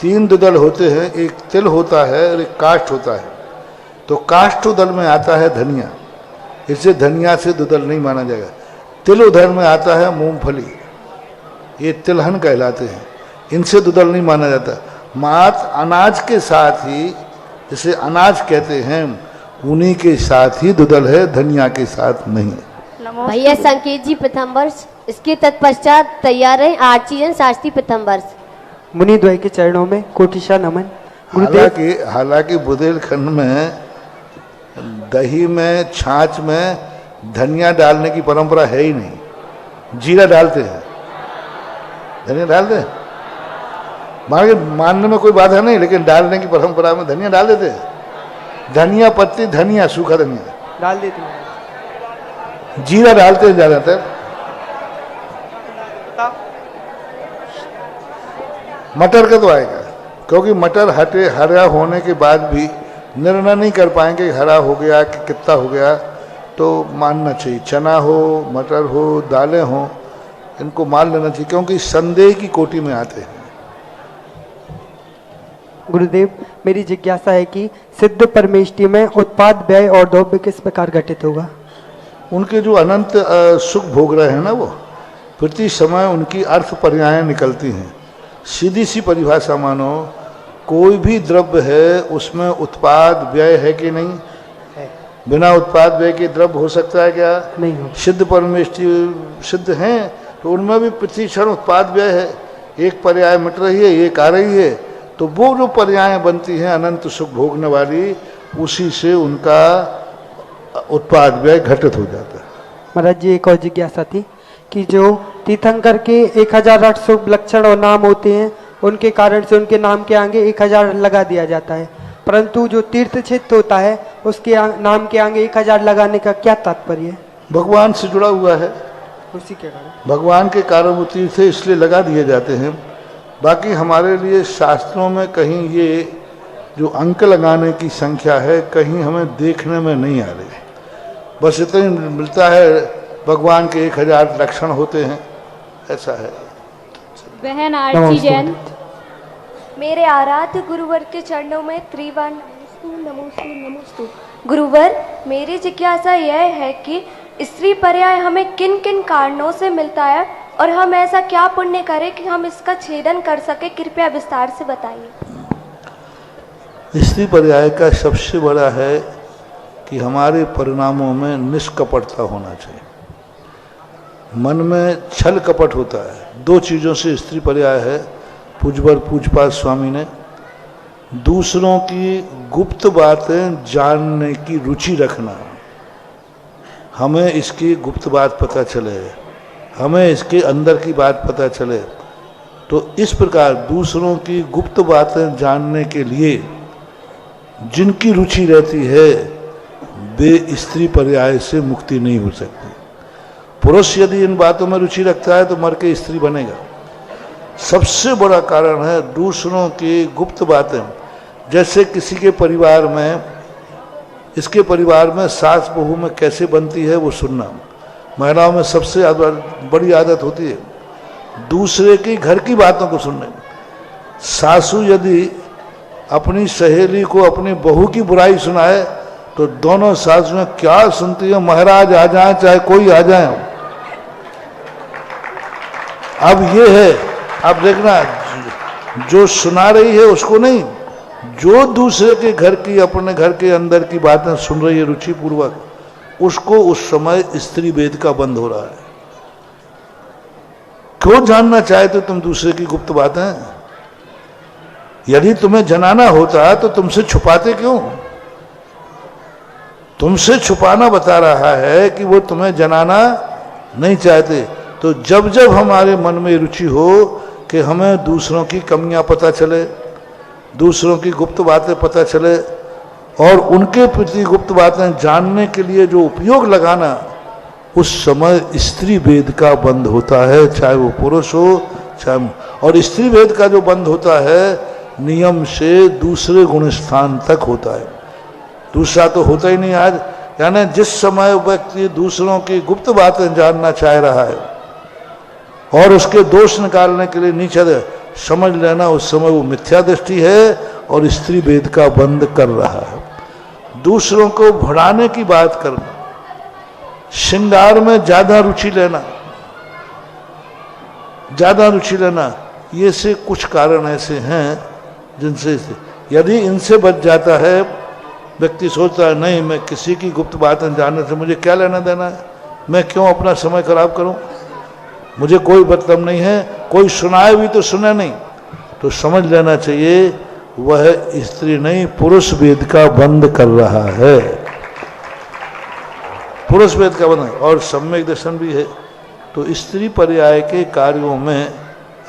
C: तीन दुदल होते हैं, एक तिल होता है और एक काष्ठ होता है। तो काष्ठ उदल में आता है धनिया, इससे धनिया से दुदल नहीं माना जाएगा। तिल उदल में आता है मूंगफली, ये तिलहन कहलाते हैं, इनसे दुदल नहीं माना जाता। मात अनाज के साथ ही, जिसे अनाज कहते हैं, उन्हीं के साथ ही दुदल है, धनिया के साथ नहीं।
F: भैया संकेत जी प्रथम वर्ष, इसके तत्पश्चात तैयार है आर्चीजन शास्त्री प्रथम वर्ष।
B: मुनि द्वय के चरणों में कोटिशा नमन।
C: हालांकि बुंदेलखंड में दही में, छाछ में धनिया डालने की परंपरा है ही नहीं। जीरा डालते हैं, धनिया डालते हैं, मानने में कोई बाधा नहीं, लेकिन डालने की परंपरा में धनिया डाल देते हैं। धनिया पत्ती, धनिया, सूखा धनिया
B: डाल देते हैं,
C: जीरा डालते हैं ज्यादातर। मटर का तो आएगा, क्योंकि मटर हरा होने के बाद भी निर्णय नहीं कर पाएंगे हरा हो गया कि कितना हो गया, तो मानना चाहिए। चना हो, मटर हो, दालें हो, इनको मान लेना चाहिए, क्योंकि संदेह की कोटि में आते हैं।
B: गुरुदेव, मेरी जिज्ञासा है कि सिद्ध परमेष्टि में उत्पाद, व्यय और द्रव्य किस प्रकार घटित होगा?
C: उनके जो अनंत सुख भोग रहे हैं ना, वो प्रति समय उनकी अर्थ पर्यायें निकलती हैं। सीधी सी परिभाषा मानो, कोई भी द्रव्य है उसमें उत्पाद व्यय है कि नहीं है? बिना उत्पाद व्यय के द्रव्य हो सकता है क्या?
B: नहीं हो।
C: सिद्ध परमेष्टि सिद्ध हैं तो उनमें भी प्रति क्षण उत्पाद व्यय है। एक पर्याय मिट रही है, एक आ रही है, तो वो जो पर्याय बनती हैं अनंत सुख भोगने वाली, उसी से उनका उत्पाद व्यय घटित हो जाता है।
B: महाराज जी, एक और जिज्ञासा थी कि जो तीर्थंकर के 1800 लक्षण और नाम होते हैं, उनके कारण से उनके नाम के आगे 1000 लगा दिया जाता है, परंतु जो तीर्थ क्षेत्र होता है उसके नाम के आगे 1000 लगाने का क्या तात्पर्य है?
C: भगवान से जुड़ा हुआ है,
B: उसी के कारण
C: भगवान के कारण वो तीर्थ इसलिए लगा दिए जाते हैं। बाकी हमारे लिए शास्त्रों में कहीं ये जो अंक लगाने की संख्या है, कहीं हमें देखने में नहीं आ रही। बस इतना ही मिलता है, भगवान के 1000 लक्षण होते हैं, ऐसा है।
E: बहन आरती जैन।
G: मेरे आराध्य गुरुवर के चरणों में त्रिवार नमोस्तु नमोस्तु नमोस्तु। गुरुवर, मेरी जिज्ञासा यह है कि स्त्री पर्याय हमें किन किन कारणों से मिलता है और हम ऐसा क्या पुण्य करें कि हम इसका छेदन कर सके? कृपया विस्तार से बताइए।
C: स्त्री पर्याय का सबसे बड़ा है कि हमारे परिणामों में निष्कपटता होना चाहिए। मन में छल कपट होता है। 2 चीज़ों से स्त्री पर्याय है, पूजवर पूजपाल स्वामी ने। दूसरों की गुप्त बातें जानने की रुचि रखना, हमें इसकी गुप्त बात पता चले, हमें इसके अंदर की बात पता चले। तो इस प्रकार दूसरों की गुप्त बातें जानने के लिए जिनकी रुचि रहती है, वे स्त्री पर्याय से मुक्ति नहीं हो सकती। पुरुष यदि इन बातों में रुचि रखता है तो मर के स्त्री बनेगा। सबसे बड़ा कारण है दूसरों की गुप्त बातें। जैसे किसी के परिवार में, इसके परिवार में सास बहू में कैसे बनती है वो सुनना। महिलाओं में सबसे बड़ी आदत होती है दूसरे की घर की बातों को सुनने में। सासू यदि अपनी सहेली को अपनी बहू की बुराई सुनाए तो दोनों सासुएं क्या सुनती है, महाराज आ जाए चाहे कोई आ जाए। अब ये है, अब देखना, जो सुना रही है उसको नहीं, जो दूसरे के घर की, अपने घर के अंदर की बातें सुन रही है रुचि पूर्वक, उसको उस समय स्त्री वेद का बंद हो रहा है। क्यों जानना चाहते तुम दूसरे की गुप्त बातें? यदि तुम्हें जनाना होता तो तुमसे छुपाते क्यों? तुमसे छुपाना बता रहा है कि वो तुम्हें जनाना नहीं चाहते। तो जब जब हमारे मन में रुचि हो कि हमें दूसरों की कमियां पता चले, दूसरों की गुप्त बातें पता चले, और उनके प्रति गुप्त बातें जानने के लिए जो उपयोग लगाना, उस समय स्त्री वेद का बंध होता है, चाहे वो पुरुष हो चाहे। और स्त्री वेद का जो बंध होता है नियम से दूसरे गुण स्थान तक होता है, दूसरा तो होता ही नहीं। आज यानी जिस समय व्यक्ति दूसरों की गुप्त बातें जानना चाह रहा है और उसके दोष निकालने के लिए नीचे समझ लेना, उस समय वो मिथ्या दृष्टि है और स्त्री वेद का बंद कर रहा है। दूसरों को बढ़ाने की बात करना, श्रृंगार में ज्यादा रुचि लेना, ज्यादा रुचि लेना, ये से कुछ कारण ऐसे हैं जिनसे यदि इनसे बच जाता है, व्यक्ति सोचता है नहीं मैं किसी की गुप्त बातें जानने से मुझे क्या लेना देना है, मैं क्यों अपना समय खराब करूं, मुझे कोई मतलब नहीं है, कोई सुनाए भी तो सुने नहीं। तो समझ लेना चाहिए वह स्त्री नहीं पुरुष वेद का बंद कर रहा है, पुरुष वेद का बंद। और सम्यक दर्शन भी है, तो स्त्री पर्याय के कार्यों में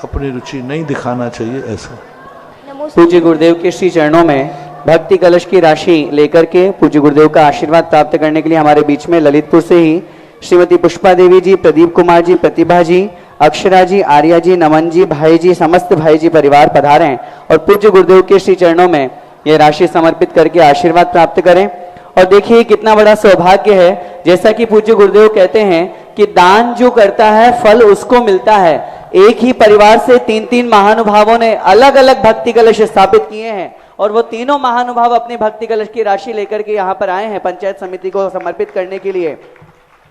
C: अपनी रुचि नहीं दिखाना चाहिए। ऐसा
B: पूज्य गुरुदेव के श्री चरणों में भक्ति कलश की राशि लेकर के पूज्य गुरुदेव का आशीर्वाद प्राप्त करने के लिए हमारे बीच में ललितपुर से ही श्रीमती पुष्पा देवी जी, प्रदीप कुमार जी, प्रतिभा जी, अक्षरा जी, आर्या जी, नमन जी, भाई जी, समस्त भाई जी परिवार पधारे हैं और पूज्य गुरुदेव के श्री चरणों में ये राशि समर्पित करके आशीर्वाद प्राप्त करें। और देखिए कितना बड़ा सौभाग्य है, जैसा कि पूज्य गुरुदेव कहते हैं कि दान जो करता है फल उसको मिलता है। एक ही परिवार से 3-3 महानुभावों ने अलग अलग भक्ति कलश स्थापित किए हैं और वो तीनों महानुभाव अपनी भक्ति कलश की राशि लेकर के यहाँ पर आए हैं पंचायत समिति को समर्पित करने के लिए।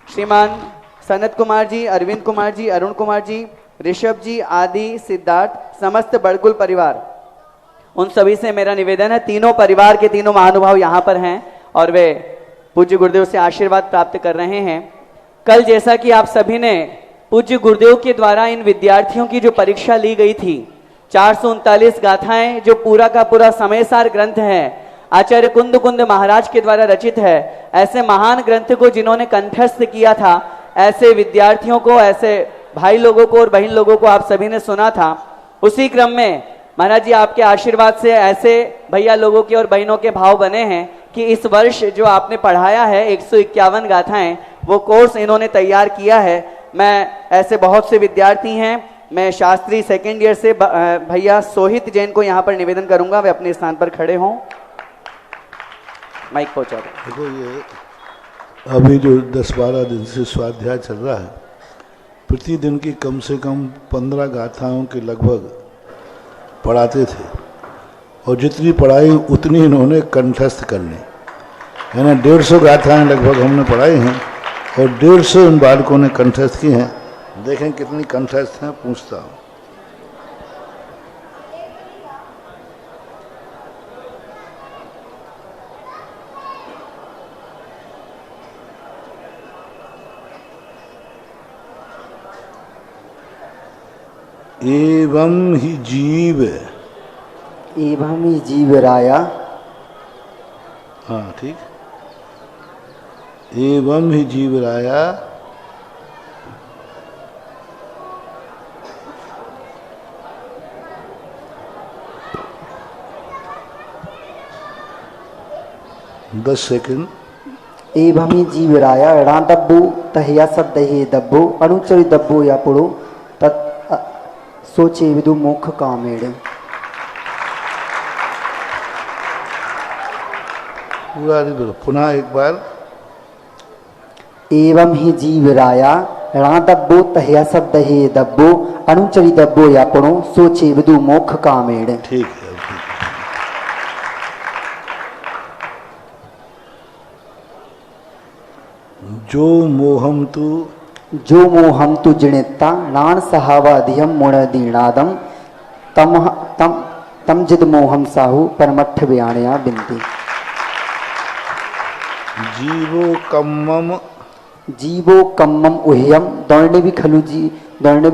B: श्रीमान सनत कुमार जी, अरविंद कुमार जी, अरुण कुमार जी, ऋषभ जी, आदि, सिद्धार्थ, समस्त बड़गुल परिवार, उन सभी से मेरा निवेदन है, तीनों परिवार के तीनों महानुभाव यहाँ पर हैं और वे पूज्य गुरुदेव से आशीर्वाद प्राप्त कर रहे हैं। कल जैसा कि आप सभी ने पूज्य गुरुदेव के द्वारा इन विद्यार्थियों की जो परीक्षा ली गई थी, 439 गाथाएं जो पूरा का पूरा समयसार ग्रंथ है, आचार्य कुंद कुंद महाराज के द्वारा रचित है, ऐसे महान ग्रंथ को जिन्होंने कंठस्थ किया था, ऐसे विद्यार्थियों को, ऐसे भाई लोगों को और बहन लोगों को आप सभी ने सुना था। उसी क्रम में महाराज जी आपके आशीर्वाद से ऐसे भैया लोगों के और बहनों के भाव बने हैं कि इस वर्ष जो आपने पढ़ाया है 151 गाथाएं, वो कोर्स इन्होंने तैयार किया है। मैं ऐसे बहुत से विद्यार्थी हैं, मैं शास्त्री सेकेंड ईयर से भैया सोहित जैन को यहाँ पर निवेदन करूंगा वे अपने स्थान पर खड़े हों, माइक पहुंचा दें।
C: देखो ये अभी जो 10-12 दिन से स्वाध्याय चल रहा है, प्रतिदिन की कम से कम 15 गाथाओं के लगभग पढ़ाते थे और जितनी पढ़ाई उतनी इन्होंने कंठस्थ करनी, यानी 150 गाथाएं लगभग हमने पढ़ाई हैं और 150 इन बालकों ने कंठस्थ की हैं। देखें कितनी कंठस्थ हैं, पूछता हूँ। एवं ही जीव,
B: एवं ही जीव राया,
C: हाँ ठीक, एवं ही जीव राया दस सेकंड।
B: एवं ही जीव राया ऋणादब्बु तहया सदहे दब्बु अणुचरि दब्बु या पुड़ो तत् सोचे विदु मुख कामेड़।
C: पूरा नहीं बोलो, पुनः एक बार।
B: एवं ही जीव राया ऋणादब्बु तहया सदहे दब्बु अणुचरि दब्बु या पुड़ो सोचे विदु मुख कामेड़।
C: ठीक है, ठीक। जो मोहम तु
B: जिणिता नान सहावा धियम मुण दीनादम तम जिद मोहम साहु परमठ बयाणया बिंदी। जीवो कम्मम उह्यम दौड़ने भी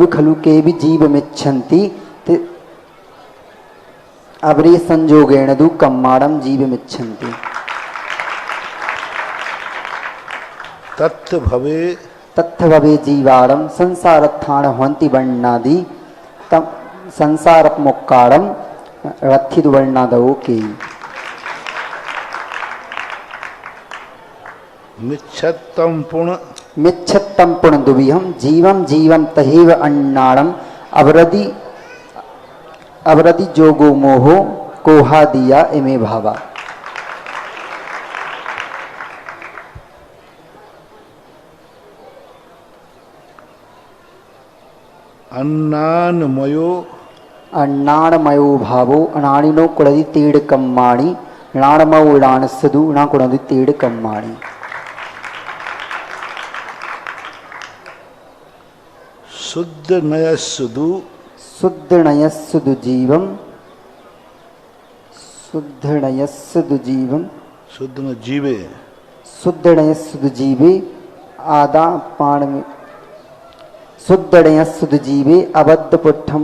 B: खलु के भी जीव मिच्छन्ति अवरे संजोगेण दु कम्माड़म जीव मिच्छन्ति।
C: तत्थ
B: भवे जीवारम संसारत्थान हन्ति वर्णादि तम संसार मुक्कारम रथित वर्णादो के।
C: मिच्छत्तम पुण
B: तं पुनदुविहं जीवं जीवं तहेव अन्नाणम अवरदि जोगो मोहो कोहा दिया इमे भावा।
C: अन्नानमयो
B: अन्नाणमयो भावो अनाणिनो कुड़दि तीड़ कम्माणि नाणमौ लाणसदु ना कुड़दि तीड़ कम्माणि।
C: शुद्ध नयसुदु
B: शुद्ध नयस्सुदु जीवम शुद्ध नयस्सुदु जीवम
C: शुद्ध न जीवे
B: शुद्ध नयस्सुदु जीवे आदा पाण में शुद्ध नयस्सुदु जीवे अबद्ध पुट्ठम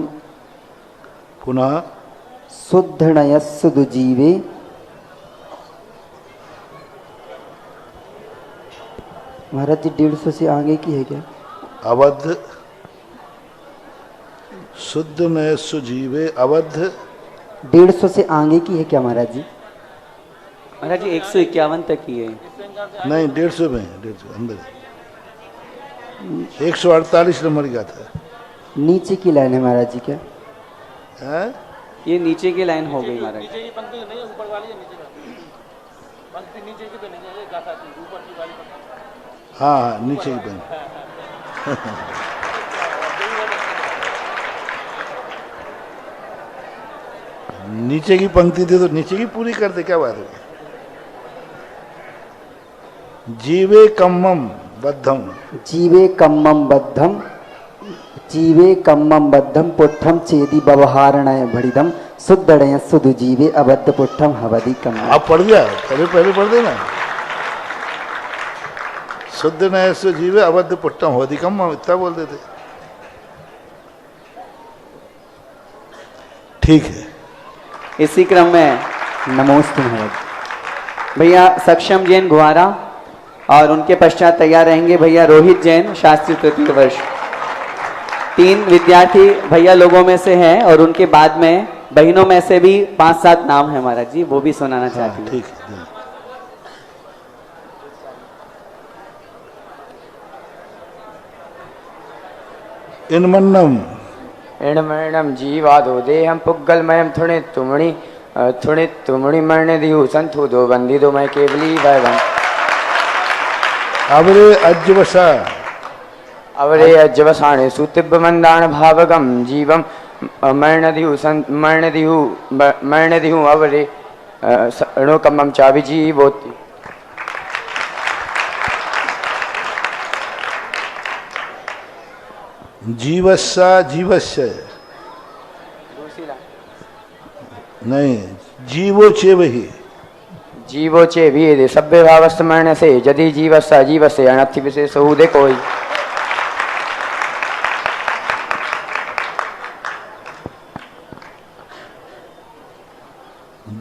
C: पुनः
B: शुद्ध नयस्सुदु जीवे महाराज जी 150 से आगे की है क्या?
C: अवध शुद्ध नयस्सु जीवे अवध
B: 150 से आगे की है क्या महाराज जी?
J: महाराज जी 151 तक की है।
C: नहीं 150 में 150 अंदर 148 नंबर का था।
B: नीचे की लाइन है महाराज जी क्या?
C: है?
J: ये नीचे की लाइन हो गई महाराज।
C: हाँ हाँ नीचे की पेन नीचे की पंक्ति थी तो नीचे की पूरी कर दे, क्या बात है। जीवे कम्मम बद्धम
B: जीवे कम्मम बद्धम जीवे कम्मम बद्धम पुट्ठम चेदी व्यवहारणय भड़िदम शुद्धड़य सुधु जीवे अबद्ध पुट्ठम हवदि कम्मम।
C: आप पढ़ गया पहले पढ़ देना। शुद्ध नयस्सु जीवे अबद्ध पुट्ठम हवदि कम्मम इतना बोल देते। ठीक है।
J: इसी क्रम में
B: नमोस्तु महाराज।
J: भैया सक्षम जैन गुवारा और उनके पश्चात तैयार रहेंगे भैया रोहित जैन शास्त्री तृतीय वर्ष। 3 विद्यार्थी भैया लोगों में से हैं और उनके बाद में बहनों में से भी 5-7 नाम है महाराज जी, वो भी सुनाना चाहती हूँ।
C: ठीक है। इनमन्नम
K: इणमरणम जीवादो देहम पुग्गलमयम थुणे तुमणि मरणे दिहु संथु दो बंदी दो मैं केवली वैभव। अवरे अज्जवसाणे सुतिब्ब मंदान भावगम जीवम मरण दिहु अवरे अणुकम्मम चावि जीवोति।
C: जीवस्सा जीवस्य नहीं जीवो चेवहि
K: जीवो चे वीर सभ्य भावस्त मरण से यदि जीवस्सा जीवस्य अनर्थि विशेष हुदे कोई।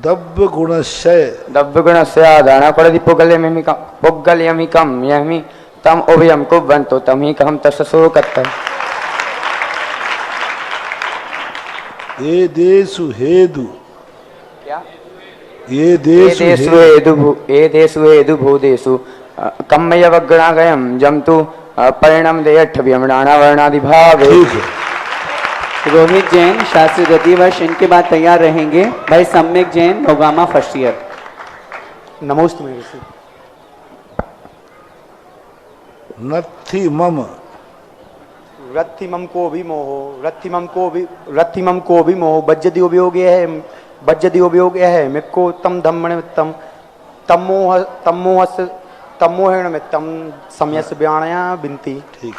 C: दब्ब गुणस्य
K: आधान पड़ति पुग्गल्यमिकम यमि तम उभयम कुबंतो तम ही कहम तस्सो कत्तम।
C: ये देशु हेदु
K: क्या?
C: ये देशु
K: हेदु भूदेशु कम्मय वग्णागयम जमतु परिणम देयठ व्यमणाना वर्णादि भावे।
J: रोहित जैन शास्त्री द्वितीय वर्ष, इनके बाद तैयार रहेंगे भाई सम्यक जैन मोगामा फर्स्ट ईयर।
K: नमोस्तु मेरे से
C: नत्थि मम
K: रत्थिमम को भी मोहो रत्थिमम को भी मोह बज्जदि उपयोग है मिक्को तम धम्मण मित्तम तमोहण मित्तम समयस ब्याणया बिनती।
C: ठीक।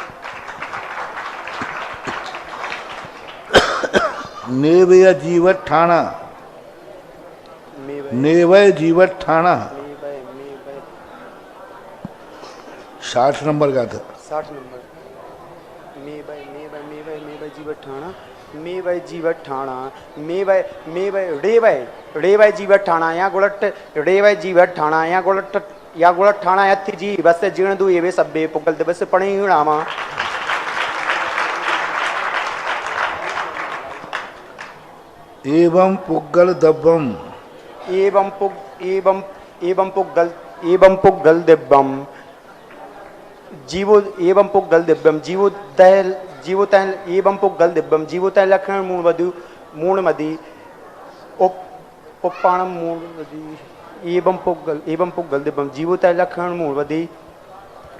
C: नेवय जीवत ठाणा 60 नंबर का था।
K: 60 नंबर मे बाय जीवत ठाणा रे बाय जीवत ठाणा या गुलट रे बाय जीवत ठाणा या गुलट ठाणा यत्ति जी बस जीण दु एवे सब्बे पुकल बस पणे हिणामा।
C: एवं पुग्गल दब्बम
K: एवं पुग्गल दिब्बम जीवो एवं पुग्गल दिव्यम जीवोतैल एवं पुग्गल दिव्यम जीवोतैल लक्षण मूणमदी उपाणम मूणमदी एवं पुग्गल दिव्यम जीवोतैल लक्षण मूणमदी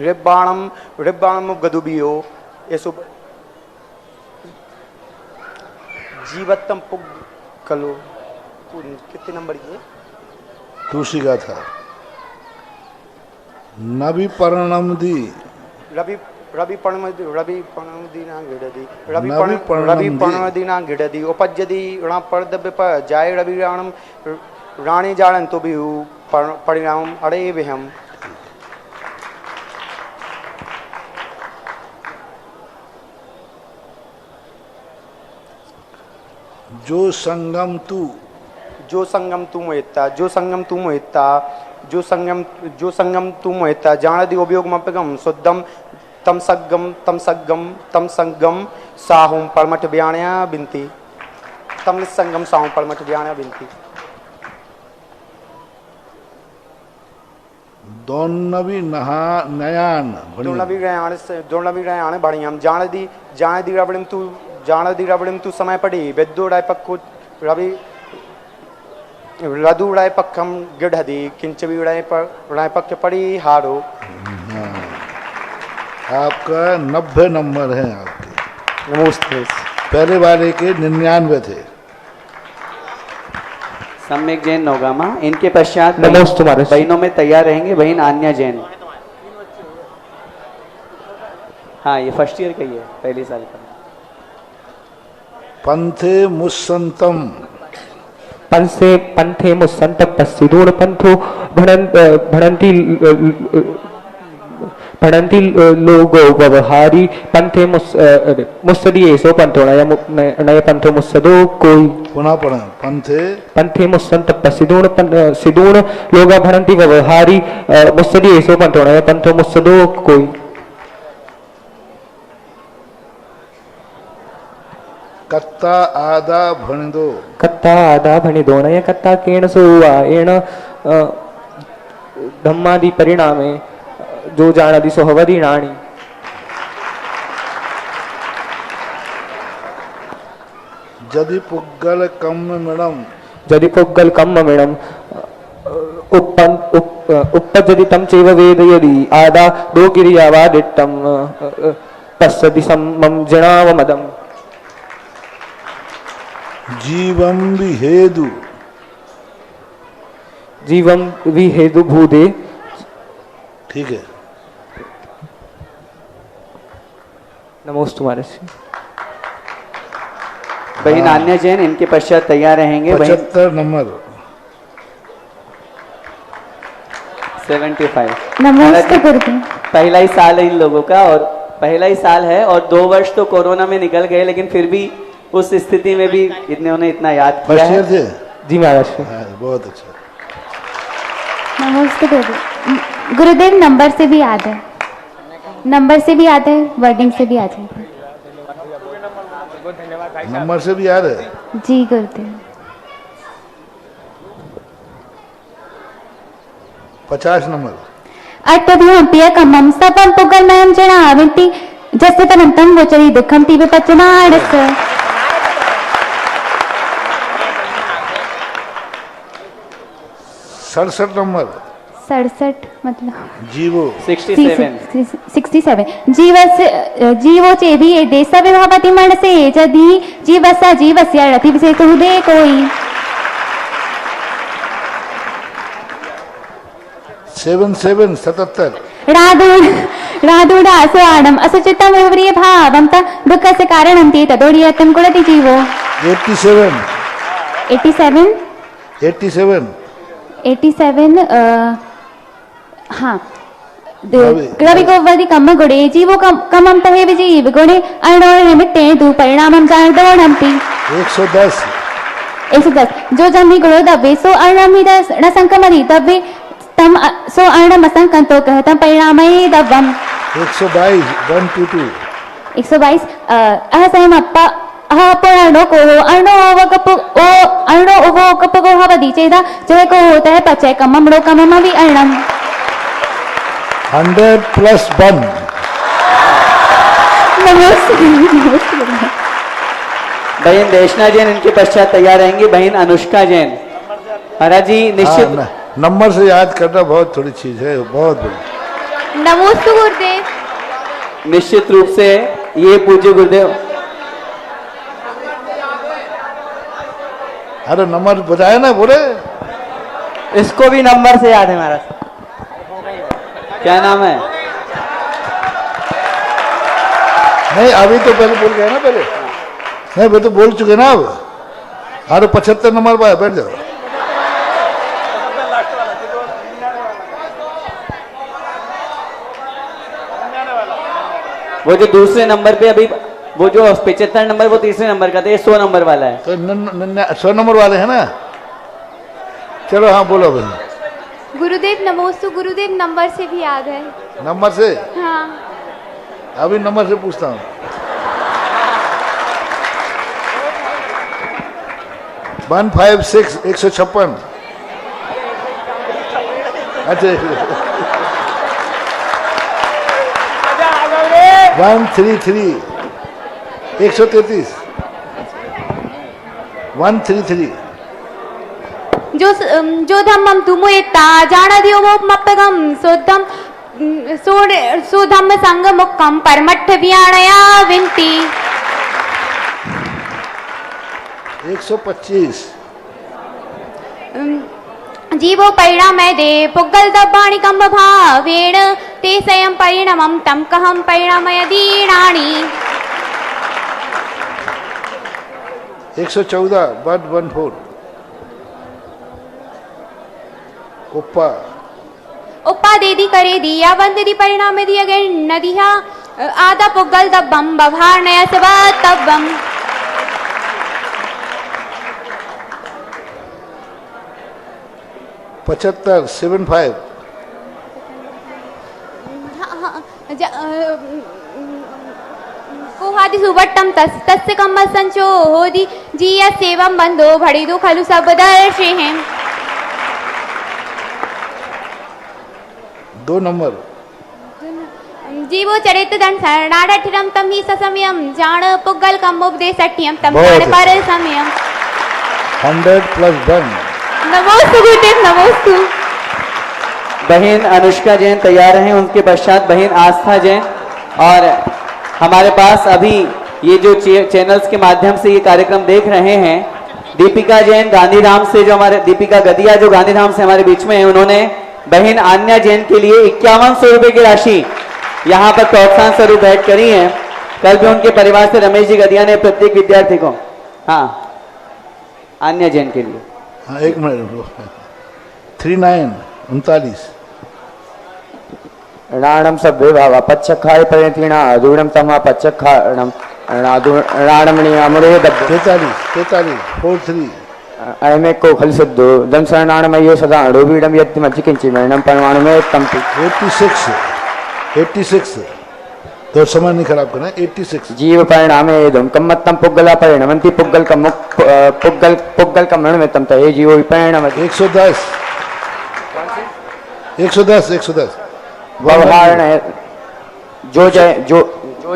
K: रिब्बाणम गदुबियो ऐसो जीवत्तम पुग्गलो कितने नंबर ये
C: दूसरी गाथा नबी पर्णमदी रवि पर्णमदीना गिडदी उपज्यति ऋण पर्दव्य पर जाय रवि राणम राणी जाणन तो भी परिणाम अड़े विहम जो संगम तू मोहिता जो संगम तू मोहिता जानदी उपयोग मपगम शुद्धम तम संगम साहुम परमठ ब्याणया बिनती तम निसंगम साहुम परमठ ब्याणया बिनती दोनवी नयान बढ़ियम जानदी रवड़िम तू समय पड़ी बेदोड़ाय पक्कु रवि लदुड़ाय पक्कम गिढ़दी किंचवी उड़ाय पक्के पड़ी हारो। आपका 90 नंबर है आपके। नमस्ते। पहले वाले के 99 थे।
J: सम्यक जैन नौगामा, इनके पश्चात बहनों में तैयार रहेंगे बहन आन्या जैन। हाँ, ये फर्स्ट ईयर का ही है, पहले साल का।
C: पंथे मुसंतम
L: पंथे मुसंत पस्सिदूर पंथो भणंती लोगो व्यवहारी पंथे मुस्सदी सो पंथो नय पंथो मुस्सदो कोई।
C: पुनः पढ़ें।
L: पंथे मुसंत पस्सिदूर सिदूर लोग भणंती व्यवहारी मुस्सदी सो पंथो नय पंथो मुस्सदो कोई।
C: कत्ता आदा
L: भणिदो नय कत्ता केण सो एण धम्मादि परिणामे जो जानदि सो हवदि राणी।
C: जदि पुग्गल
L: कम्म मिणम uppajjati tam cheva vedayadi आदा दो क्रियावादिट्टम पश्यति सम्मम जनावमदम।
C: जीवम
L: विहेदु भूदे।
C: ठीक है।
L: नमोस्तु महर्षि।
J: बहन आन्या जैन, इनके पश्चात तैयार रहेंगे
C: 75 नंबर।
J: 75।
E: नमस्ते गुरुदेव।
J: पहला ही साल है इन लोगों का, और पहला ही साल है, और 2 वर्ष तो कोरोना में निकल गए, लेकिन फिर भी उस स्थिति में भी इन्होंने इतना याद किया है।
C: थे?
L: जी महाराज।
C: बहुत अच्छा।
E: नमस्ते गुरुदेव। गुरुदेव नंबर से भी याद है, वर्डिंग से भी याद है।
C: नंबर से भी याद है?
E: जी गुरुदेव।
C: 50 नंबर।
E: अट्टभियम्पिय कमम सपम पुगलमयम जनाविन्ति जस्य तनंतं वचरी दुखम तीवे पचनाडस।
C: 67 नंबर।
E: 67 मतलब
J: जीवो 67
E: जीवो चेदी ये देश विभावति मनसे यदि जीवस्य रति विशेष हृदय कोई।
C: 77
E: राधुडासुआडम असुचितम विप्रिय भावम त दुःखस्य कारणं ते तदोडियतं कुलति जीवो। 87 हाँ रवि को वदि कम गुणे जीवो कमम तहे विजीव गुणे अणोर निमित्ते दु परिणामं जानदोणंति। 110 जो जन्मी गुणो दब्बे सो अणमिद न संकमदि दब्बे तम सो अणम असंकंतो कहतम परिणामये दब्बम। 122 अहसयम अप्पा अहपुराणो को अणो वो कप को हवदि चेदा जय को होता है पचय कमम रो कमम भी अणम।
C: 100 + 1
F: नमस्ते नमस्ते।
J: बहन देशना जैन इनके पश्चात तैयार रहेंगी बहन अनुष्का जैन। महाराज जी निश्चित
C: नंबर से याद करना बहुत थोड़ी चीज है, बहुत बड़ी।
F: नमोस्तु गुरुदेव।
J: निश्चित रूप से ये पूज्य गुरुदेव।
C: अरे नंबर बताया ना, बोले
J: इसको भी नंबर से याद है महाराज। क्या नाम है?
C: नहीं अभी तो पहले बोल गया ना, पहले नहीं मैं तो बोल चुके ना। अब अरे 75 नंबर पर बैठ जाओ।
J: वो जो दूसरे नंबर पे अभी वो जो 75 नंबर वो तीसरे नंबर का था, ये 100 नंबर वाला है।
C: तो 100 नंबर वाले हैं ना। चलो हाँ बोलो भाई।
G: गुरुदेव नमोस्तु गुरुदेव नंबर से भी याद है।
C: नंबर से?
G: हाँ
C: अभी नंबर से पूछता हूँ। 156 156। अच्छा 133 133 133।
E: जो धम्मम तुमो एता जाना दियो वो मप्पगम सोधम सो धम्म संग मुक्कम परमठ व्याणया विनती।
C: 125।
E: जीवो परिणामय दे पुग्गल दब्बाणि कम्ब भावेण ते स्वयं परिणमं तम कहम परिणामय दीनानि।
C: 114 114। उप्पा
E: उप्पा देदी करे दिया वंददी परिणाम दिया गए नदिया आदा पुग्गल दब्बम बभार नया सब तब्बम।
C: 75 75।
E: कोहादि सुबट्टम तस्य कम्म संचो होदि जिया सेवम बंदो भड़ी दो खलु सब दर्शे हैं।
C: 2 नंबर।
E: जीवो चरित दंड शरणाठिरम तम ही ससमयम जान पुग्गल कम उपदेश सठ्यम तम जान पर समयम।
C: 100 + 1।
E: नमोस्तु गुरुदेव नमोस्तु।
J: बहन अनुष्का जैन तैयार हैं, उनके पश्चात बहन आस्था जैन। और हमारे पास अभी ये जो चैनल्स के माध्यम से ये कार्यक्रम देख रहे हैं, दीपिका जैन गांधीधाम से, जो हमारे दीपिका गदिया जो गांधीधाम से हमारे बीच में है, उन्होंने बहन आन्या जैन के लिए 5100 रुपए की राशि यहाँ पर प्रोत्साहन स्वरूप भेंट करी है। कल भी उनके परिवार से रमेश जी गदिया ने प्रत्येक विद्यार्थी को, हाँ आन्या जैन के लिए।
C: हाँ 1 मिनट। 39 39।
K: राणम सभ्य भावा पच्चखाय परिणतीणा अधूरम तमा पच्चखाणम राणमणि अमरे दब्ब।
C: 43 43।
K: अयमे को खल सिद्धो दम शरणाणमयो सदा अड़ोबीडम यत्ति मज्जि किंचि मरणम परमाणु में तमति।
C: 86 तो समय नहीं खराब करना। 86।
K: जीव परिणामे एदम कम्मत्तम पुग्गला परिणमंति पुग्गल का मुख पुग्गल का मरण में तम तये जीवो परिणाम।
C: 110 110।
K: व्यवहार जो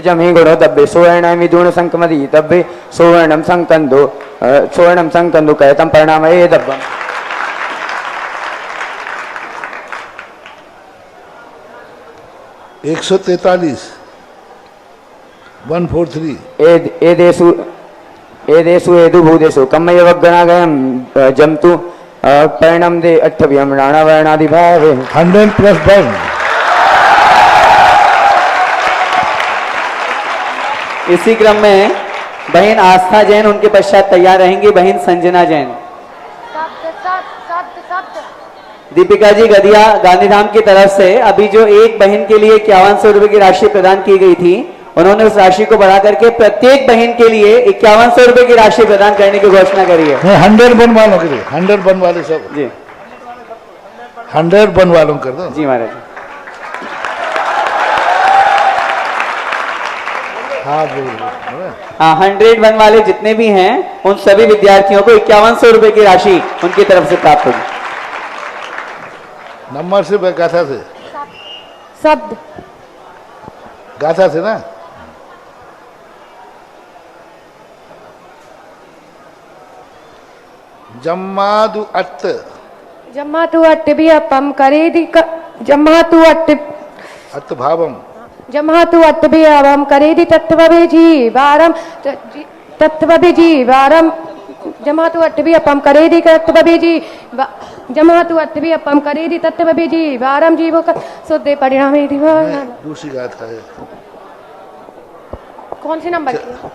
K: जमी गुणो दब्बे सुवर्णम विदुण संकमदि दब्बे सुवर्णम संकंदो कहतम परिणाम ये दब्बम।
C: 143 143।
K: एदेषु एदु भूदेषु कम्मय वग्गणागयं जमतु परिणम दे अट्ठव्यम राणा वर्णादि भावे।
C: 100 + 1।
J: इसी क्रम में बहन आस्था जैन, उनके पश्चात तैयार रहेंगी बहन संजना जैन। दीपिका जी गदिया गांधीधाम की तरफ से अभी जो एक बहन के लिए 5100 रुपए की राशि प्रदान की गई थी, उन्होंने उस राशि को बढ़ा करके प्रत्येक बहन के लिए 5100 रुपए की राशि प्रदान करने की घोषणा करी है।
C: 100 बन वालों के लिए, 100 बन वाले सब
J: जी,
C: 100 बन वालों कर दो
J: जी महाराज। हाँ 100 बन वाले जितने भी हैं उन सभी विद्यार्थियों को 5100 रुपए की राशि उनकी तरफ से प्राप्त होगी।
C: नंबर से गाथा से
E: शब्द
C: गाथा से ना जम्मादु अत्त
G: जम्मातु अट्टभियपम करेदि जम्मातु
C: अत्तभावम
G: जम्मातु अट्टभियपम करेदि तत्त्वभिजीवारम तत्त्वभिजीवारम जमातु अट्टभियपम करेदि जमातु अट्टभियपम करेदि तत्त्वभिजीवारम जीवो का शुद्धे परिणामे
C: दूसरी गाथा है।
G: कौन सी नंबर की?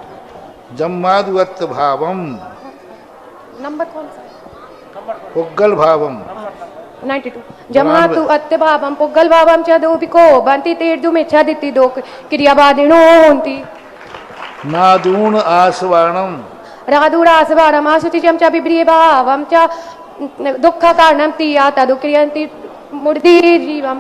C: जम्मादु अत्तभावम
G: नंबर कौन सा?
C: पुग्गल भावम
G: 92। जमातु अत्यभावम पुग्गल भावम च दोपिको बंति तीर्दु में छदिति दो क्रियावादिनो होन्ति
C: नादून आसवाणम
G: राधुरासवारम आसुतिजम च विप्रिय भावम च दुःख कारणम तिया तदुक्रियन्ति मूर्ति जीवम।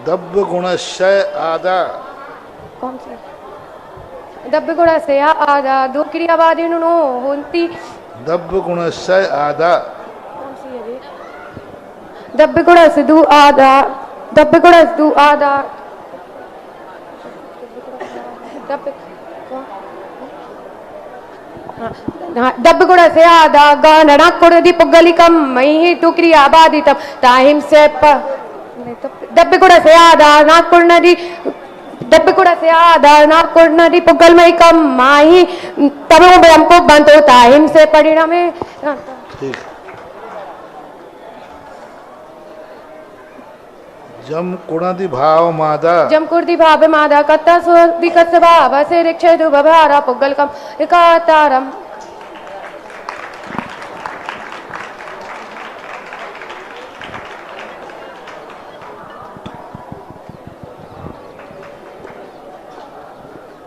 C: दब्ब गुणशय आदा
G: कौन सी? दब्ब गुण से आदा दो क्रियावादिनो होन्ति
C: दब्ब गुणशय आदा
G: कौन सी है? दब्ब गुण से दु आदा दब्ब गुण से दु आदा दब्ब गुण से आदा गानना कुर्दि पुग्गलिकम मयि तु क्रियावादितम ताहिम से दब्ब गुण से आदा नाकुर्नदि दब्ब गुण से आदा नाकुर्नदि पुग्गलमयि कम माहि तमो ब्रह्म को बंतो ताहिम से परिणामे।
C: ठीक। जम कुणादि भाव मादा
G: जम कुर्दि भाव मादा कत्ता सुदिकस भाव से रिक्षेदु बभारा पुग्गलकम एकातारम।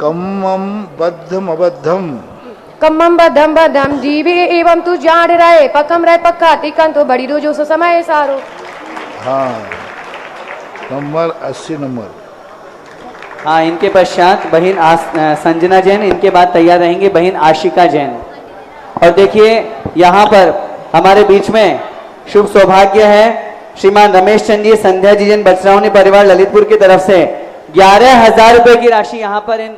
C: कम्मम बद्धम अबद्धम
G: कम्मम बद्धम बद्धम जीवे एवं तू जान रहे पकम रहे पक्का तिकन तो बड़ी दो जो सो समय सारो।
C: हाँ नंबर 80 नंबर।
J: हाँ इनके पश्चात बहन संजना जैन, इनके बाद तैयार रहेंगे बहन आशिका जैन। और देखिए यहाँ पर हमारे बीच में शुभ सौभाग्य है, श्रीमान रमेश चंद जी, संध्या जी जैन, बचरावनी परिवार ललितपुर की तरफ से 11,000 रुपए की राशि यहाँ पर इन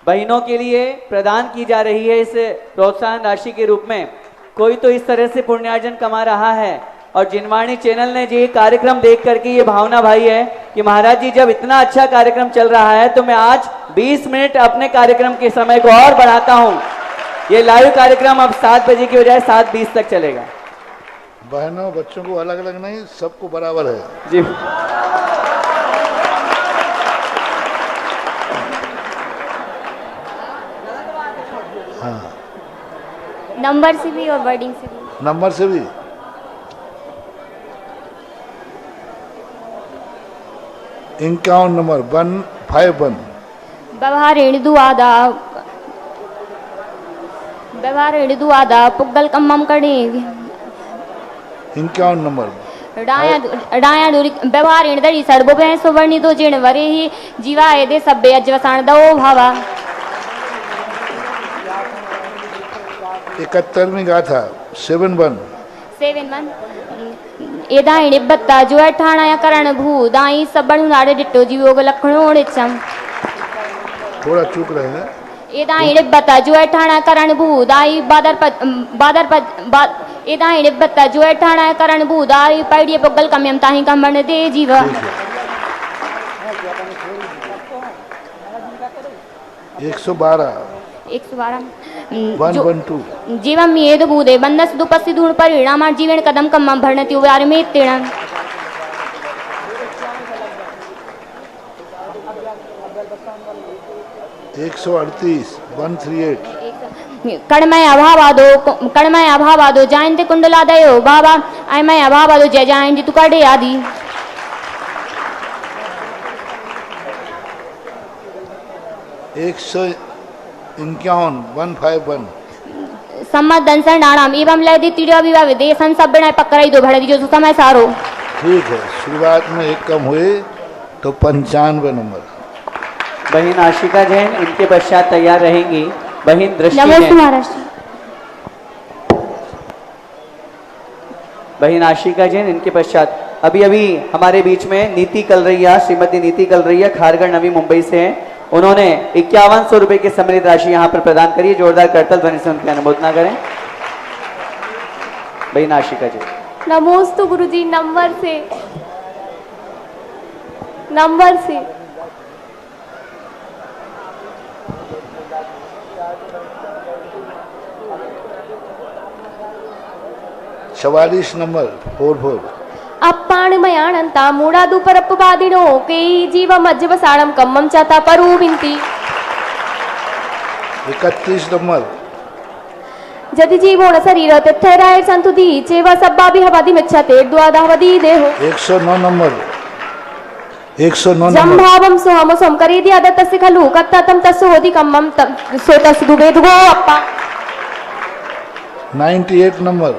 J: बहनों के लिए प्रदान की जा रही है। इस प्रोत्साहन राशि के रूप में कोई तो इस तरह से पुण्यार्जन कमा रहा है। और जिनवाणी चैनल ने जी कार्यक्रम देख करके ये भावना भाई है कि महाराज जी जब इतना अच्छा कार्यक्रम चल रहा है तो मैं आज 20 मिनट अपने कार्यक्रम के समय को और बढ़ाता हूं। ये लाइव कार्यक्रम अब 7 बजे की बजाय 7:20 तक चलेगा।
C: बहनों बच्चों को अलग अलग नहीं, सबको बराबर है
J: जी।
C: हाँ
E: नंबर से भी और वर्डिंग से भी।
C: नंबर से भी 51 नंबर 151
E: व्यवहार हिड़दू आदा पुग्गल कम्मम कड़ी
C: 51 नंबर
E: डाया दूरी व्यवहार हिड़दड़ी सर्वो भै सुवर्णी दो जिण वरे ही जीवा एदे सब्बे अजवसाण दो भावा।
C: 71वीं गाथा 71
E: एदा हिड़बत्ता जो ठाणा या करण भू दाई सबणु नाड़े डिट्टो जीवोग लखणो ओड़िचम।
C: थोड़ा चूक रहे हैं।
E: एदा हिड़बत्ता जो ठाणा करण भू दाई एदा हिड़बत्ता जो ठाणा करण भू दाई पैडिये पुग्गल कम्यम ताही कमण दे जीव।
C: 112
E: जीवम येद भूदे बंदस दुपस्सी धूण परिणाम जीवेण कदम कम्मम भरणति उवार में तेण।
C: 138
E: कणमय अभावादो जायन्ते कुंडलादयो बाबा अयमय अभावादो जय जायन्ति तुकाडे आदि।
C: 151
E: सम्मत दंसन नाणाम एवं लयदि तिड़िया विवाह विदेशन सब बिना पकड़ाई दो भड़ जो समय सारो।
C: ठीक है, शुरुआत में एक कम हुए तो 95 नंबर।
J: बहन आशिका जैन, इनके पश्चात तैयार रहेंगी बहन दृष्टि
E: नमस्ते
J: जैन।
E: महाराष्ट्र।
J: बहन आशिका जैन, इनके पश्चात अभी अभी हमारे बीच में नीति कलरैया, श्रीमती नीति कलरैया खारगढ़ नवी मुंबई से हैं। उन्होंने 5100 रुपए की सम्मिलित राशि यहाँ पर प्रदान करी। जोरदार करतल ध्वनि से उनकी अनुमोदना करें। भाई नाशिका जी।
G: नमोस्तु गुरुजी। नंबर से
C: चवालीस नंबर 44।
G: अप्पाणिमयानंता मूढ़ादुपरप्पबादिनो के जीवम अज्जवसाणम कम्मम चाता परूविंती।
C: 31 नंबर।
G: जदि जीवोण शरीर तिथैराय संतुदी चेवा सब्बाभि हवादि मिच्छते द्वादावदि देहो।
C: 109 नंबर। 109 नंबर।
G: जंभावम सोहम सोम करेदि आदतस्य खलु कत्ततम तस्सोदि कम्मम सो तस्दुवेदगो अप्पा।
C: 98 नंबर।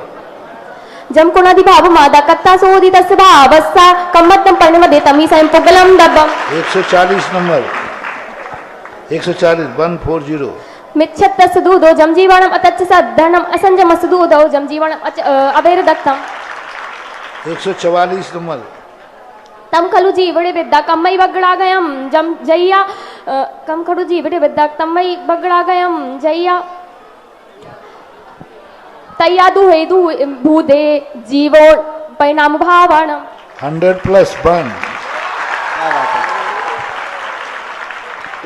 G: जम कुणादि भाव मादा कत्ता सोदि तस्य भावस्सा कम्मत्तम परिणमदे तमी सयं पुगलम दब्बम।
C: 140 नंबर। 140 140।
G: मिच्छत तस्दुदो जम जीवनम अतच्च सद्धनम असंजम सदुदो जम जीवनम अवेर दत्तम।
C: 144 नंबर।
G: तम खलु जीवड़े विद्या कम्मई बगड़ा गयम जम जैया कम खलु जीवड़े विद्या तम्मई बगड़ा गयम जैया तैया दुहे दु भूदे जीवो परिणाम भावण।
C: 100 प्लस 1।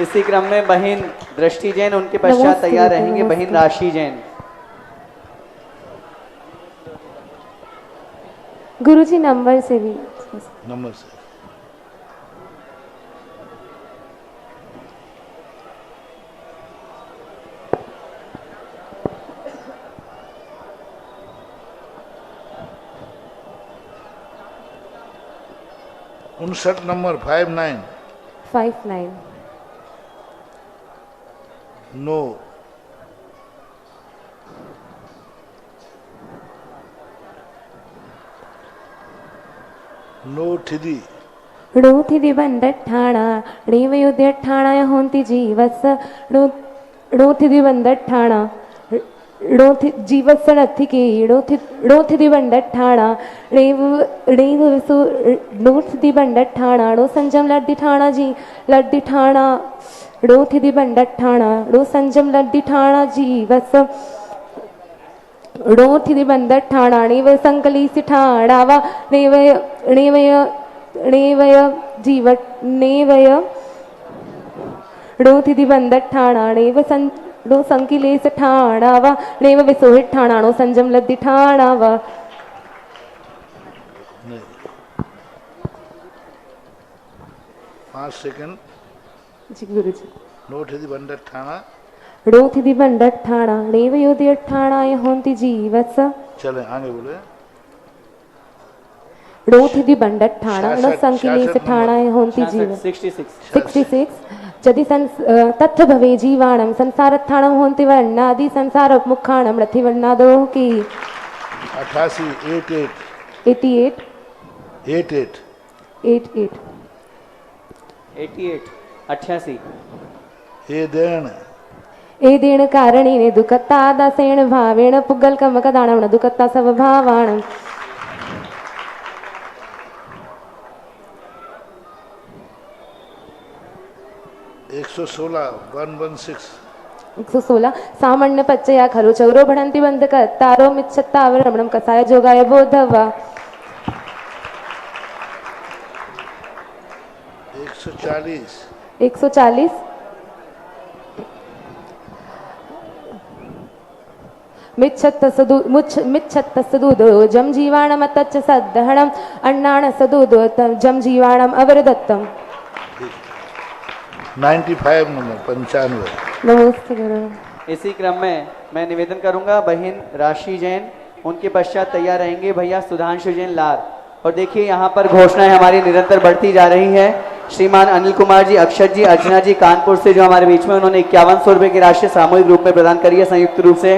J: इसी क्रम में बहन दृष्टि जैन, उनके पश्चात तैयार रहेंगे बहन राशि जैन।
G: गुरुजी नंबर से भी।
C: नंबर से। उनसठ नंबर 59।
G: 59।
C: नो। नो थिदी।
G: णो थिदी बंदठाणा णेवयुद्यठाणा होंति जीवस णो थिदी बंदठाणा णो जीवस नथिके णो थिदी बंदठाणा णेव विसु णो थिदी बंदठाणा णो संजम लड्डिठाणा जी लड्डिठाणा णो थिदी बंदठाणा णो संजम लड्डिठाणा जीवस णो थिदी बंदठाणा णेव संकली सिठाणा वा णेवय जीव नेवय णो थिदी बंदठाणा णो संकिलेस ठाणा वा णेव विसोहित ठाणा णो संजम लद्दि ठाणा वा।
C: 5 सेकंड।
G: जी गुरुजी।
C: नो थिदी बंदठाणा
G: णो थिदी बंदठाणा णेव योदि ठाणा होंति जीवस।
C: चले आगे बोले।
G: णो थिदी बंदठाणा णो संकिलेस ठाणा होंति जीवस। 66। यदि तथ्य भवे जीवाणम संसारत्थाणम होंति वर्णादि संसार मुखाणम रथि वर्णादो की।
C: 88।
J: 88।
G: ए देण कारणेन दुःखता दासेन भावेन पुगल कमकदाणम न दुःखता सब भावाणम।
C: 116 116।
G: 116 सामान्य पच्चया खरु चौरो भणंति बंध तारो मिच्छत्तावरमणम कसाय जोगाय बोधवा।
C: 140।
G: मिच्छत्त सदुदो जम जीवाणम तच्च सद्धहणम अन्नाण सदुदो जम जीवाणम अवरदत्तम।
C: 95 नंबर 95।
G: नमस्ते गुरु।
J: इसी क्रम में मैं निवेदन करूंगा बहन राशि जैन, उनके पश्चात तैयार रहेंगे भैया सुधांशु जैन लार। और देखिए यहाँ पर घोषणाएं हमारी निरंतर बढ़ती जा रही है। श्रीमान अनिल कुमार जी, अक्षत जी, अर्चना जी कानपुर से जो हमारे बीच में, उन्होंने 5100 रुपए की राशि सामूहिक रूप में प्रदान करी है संयुक्त रूप से।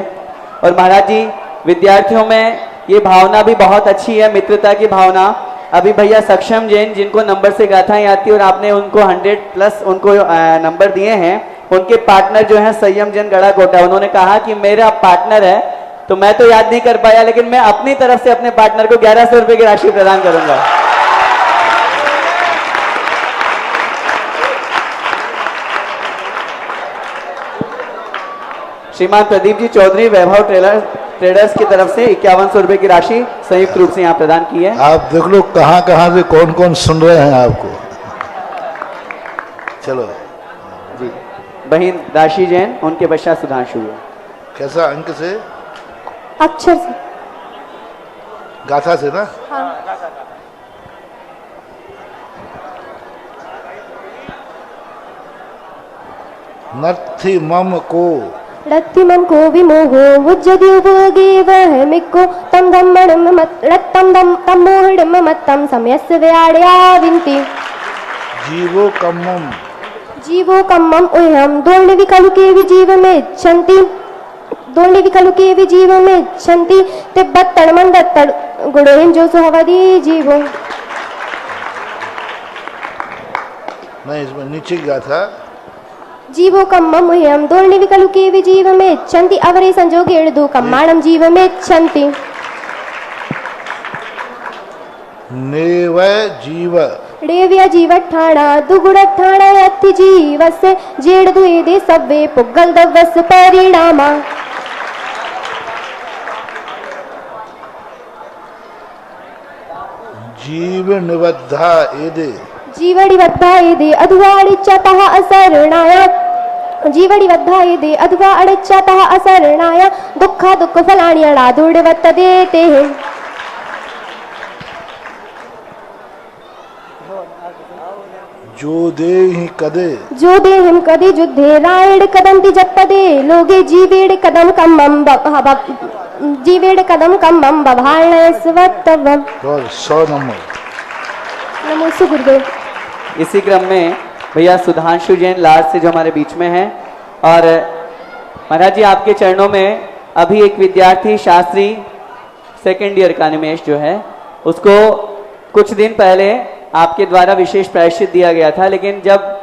J: और महाराज जी, विद्यार्थियों में ये भावना भी बहुत अच्छी है, मित्रता की भावना। अभी भैया सक्षम जैन, जिनको नंबर से गाथाएं आती है और आपने उनको 100 प्लस उनको नंबर दिए हैं, उनके पार्टनर जो है संयम जैन गड़ा कोटा, उन्होंने कहा कि मेरा पार्टनर है, तो मैं तो याद नहीं कर पाया, लेकिन मैं अपनी तरफ से अपने पार्टनर को 1100 रुपए की राशि प्रदान करूंगा। श्रीमान प्रदीप जी चौधरी वैभव ट्रेडर्स की तरफ से 5100 रुपए की राशि संयुक्त रूप से यहाँ प्रदान की है।
C: आप देख लो कहाँ कहाँ से कौन कौन सुन रहे हैं आपको। चलो
J: जी, बहन राशि जैन, उनके पश्चात सुधांशु।
C: कैसा अंक से?
G: अक्षर से।
C: गाथा से ना?
G: हाँ।
C: नर्थी मम को
G: रत्तिमं को विमोहो मुज्जदि उपयोगे वह मिक्को तम धम्मणम मत रत्तम दम तम मोहडम मत्तम समयस्य व्याड़या विंति
C: जीवो कम्मम
G: जीवो कम्मम उयम दोल्य विकलु के विजीव में इच्छन्ति दोल्य विकलु के विजीव में इच्छन्ति तिब्बत तड़मन दत्तड़ गुणोहिं जो सुहवदी जीवो।
C: नहीं, इसमें नीचे गाथा
G: जीवो कम्मम मुह्यम दोल्य विकलु के विजीव में इच्छन्ति अवरे संजोगेण दो कम्माणम जीव में इच्छन्ति।
C: नेवय जीव
G: रेव्य जीवठाणा दुगुणठाणा यत्ति जीवस्य जेड दुएदे सव्वे पुग्गल दव्वस परिणामा।
C: जीव निबद्धा एदे
G: जीवड़ी वद्धायेदे अधुवा अडिच्चतः असरणाय जीवड़ी वद्धायेदे अधुवा अडिच्चतः असरणाय दुःखा दुःख फलानि अडाधुर्वत्तदेते।
C: जो देहि कदे
G: जो देहिं कदे जुद्धे रायण कदंति जत्तदे लोगे जीवेड़ कदम कम्मम जीवेड़ कदम कम्मम बभारण स्वत्तवम।
C: और 100 नंबर।
G: नमोस्तु गुरुदेव।
J: इसी क्रम में भैया सुधांशु जैन लास्ट से जो हमारे बीच में हैं, और महाराज जी आपके चरणों में अभी एक विद्यार्थी शास्त्री सेकेंड ईयर का निमेश जो है, उसको कुछ दिन पहले आपके द्वारा विशेष प्रायश्चित दिया गया था, लेकिन जब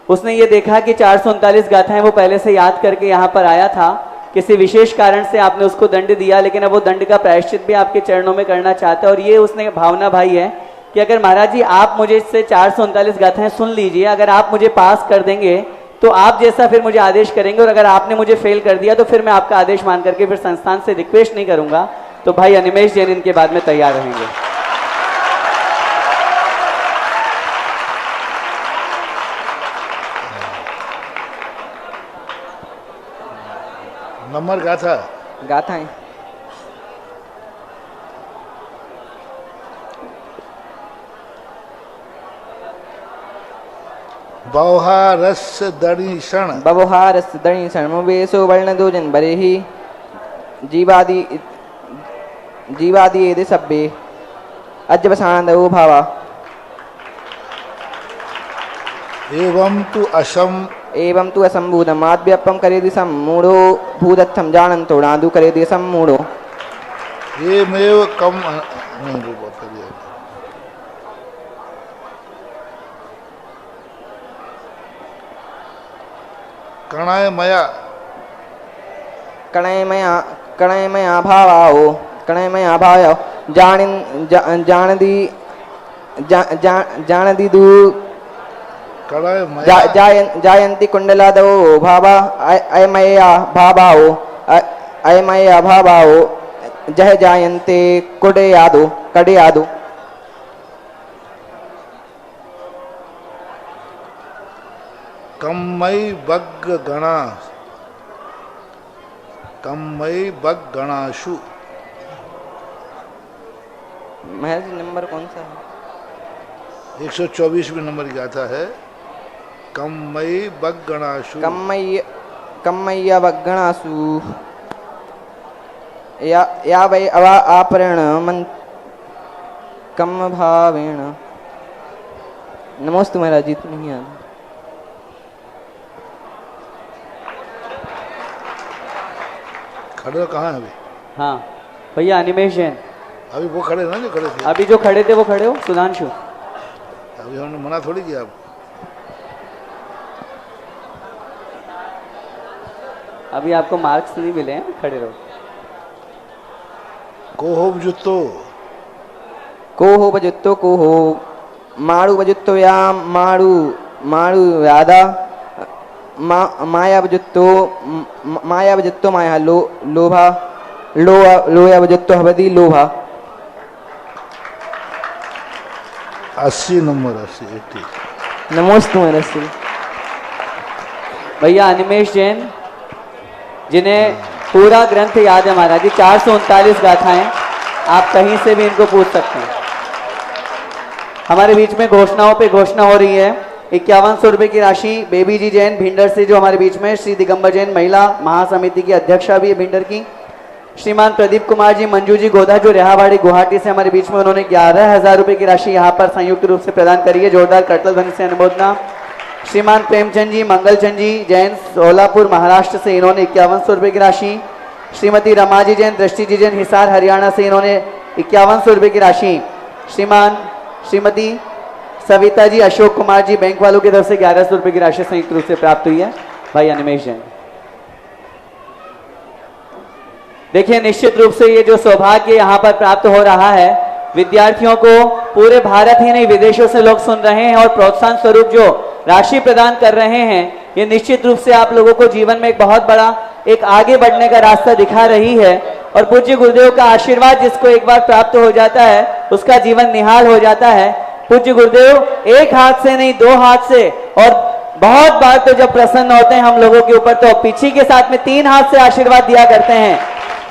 J: उसने ये देखा कि 439 गाथाएं वो पहले से याद करके यहाँ पर आया था, किसी विशेष कारण से आपने उसको दंड दिया, लेकिन अब वो दंड का प्रायश्चित भी आपके चरणों में करना चाहता है। और ये उसने भावना भाई है कि अगर महाराज जी आप मुझे इससे 439 गाथाएं सुन लीजिए, अगर आप मुझे पास कर देंगे तो आप जैसा फिर मुझे आदेश करेंगे, और अगर आपने मुझे फेल कर दिया तो फिर मैं आपका आदेश मान करके फिर संस्थान से रिक्वेस्ट नहीं करूंगा। तो भाई अनिमेश जैन इनके बाद में तैयार रहेंगे।
C: नंबर गाथा
J: गाथाएं
C: बवहारस दणीषण
K: बवहारस दणीषण मुवेशो वर्ण दो जन बरे ही जीवादि एदे सब्बे अजबसानंदो भावा। एवं तु असंभूतम आद्यपम करे दिशम मूढ़ो भूदत्थम जानंतो नादु करे दिशम मूढ़ो।
C: एमेव कम नहीं रूप करिए। कणाय मया भावाओ जानदी दू जायन्ति कुंडलादो भावा अयमया भावाओ जह जायन्ते कड़यादो। कम्मई बग गणाशु।
K: महज नंबर कौन सा है?
C: 124 में नंबर गाथा है। कम्मई बग गणाशु
K: कम्मय्या बगणासु या वै अवा आपरण मन कम भावेण। नमोस्तु महाराज जी। तो नहीं याद।
C: खड़े कहाँ है अभी?
J: हाँ भैया अनिमेश जैन।
C: अभी वो खड़े ना जो खड़े थे?
J: अभी जो खड़े थे वो खड़े हो। सुधांशु
C: अभी हमने मना थोड़ी किया आपको।
J: अभी आपको मार्क्स नहीं मिले हैं, खड़े रहो।
C: कोहो बजुत्तो
K: कोहो मारू बजुत्तो या मारू यादा मायावजित्तो माया लोभा लोयावजित्तो हवदी लोभा।
C: 80 नंबर 80।
J: नमोस्तु मनस्वी। भैया अनिमेश जैन, जिन्हें पूरा ग्रंथ याद है महाराज जी, 439 गाथाएं, आप कहीं से भी इनको पूछ सकते हैं। हमारे बीच में घोषणाओं पे घोषणा हो रही है। 5100 रुपए की राशि बेबी जी जैन भिंडर से, जो हमारे बीच में श्री दिगंबर जैन महिला महासमिति की अध्यक्षा भी है भिंडर की। श्रीमान प्रदीप कुमार जी मंजू जी गोधा, जो रेहाबाड़ी गुवाहाटी से हमारे बीच में, उन्होंने 11,000 रुपए की राशि यहाँ पर संयुक्त रूप से प्रदान करी है। जोरदार करतल ध्वनि से अनुमोदना। श्रीमान प्रेमचंद जी मंगलचंद जी जैन सोलापुर महाराष्ट्र से, इन्होंने 5100 रुपए की राशि। श्रीमती रमा जी जैन दृष्टि जी जैन हिसार हरियाणा से, इन्होंने 5100 रुपए की राशि। श्रीमती सविता जी अशोक कुमार जी बैंक वालों की तरफ से 1100 रुपए की राशि संयुक्त रूप से प्राप्त हुई है। भाई अनिमेश जैन, देखिए निश्चित रूप से ये जो सौभाग्य यहाँ पर प्राप्त हो रहा है, विद्यार्थियों को पूरे भारत ही नहीं विदेशों से लोग सुन रहे हैं और प्रोत्साहन स्वरूप जो राशि प्रदान कर रहे हैं, ये निश्चित रूप से आप लोगों को जीवन में एक बहुत बड़ा एक आगे बढ़ने का रास्ता दिखा रही है। और पूज्य गुरुदेव का आशीर्वाद जिसको एक बार प्राप्त हो जाता है, उसका जीवन निहाल हो जाता है। पूज्य गुरुदेव एक हाथ से नहीं 2 हाथ से, और बहुत बार तो जब प्रसन्न होते हैं हम लोगों के ऊपर, तो पीछे के साथ में 3 हाथ से आशीर्वाद दिया करते हैं।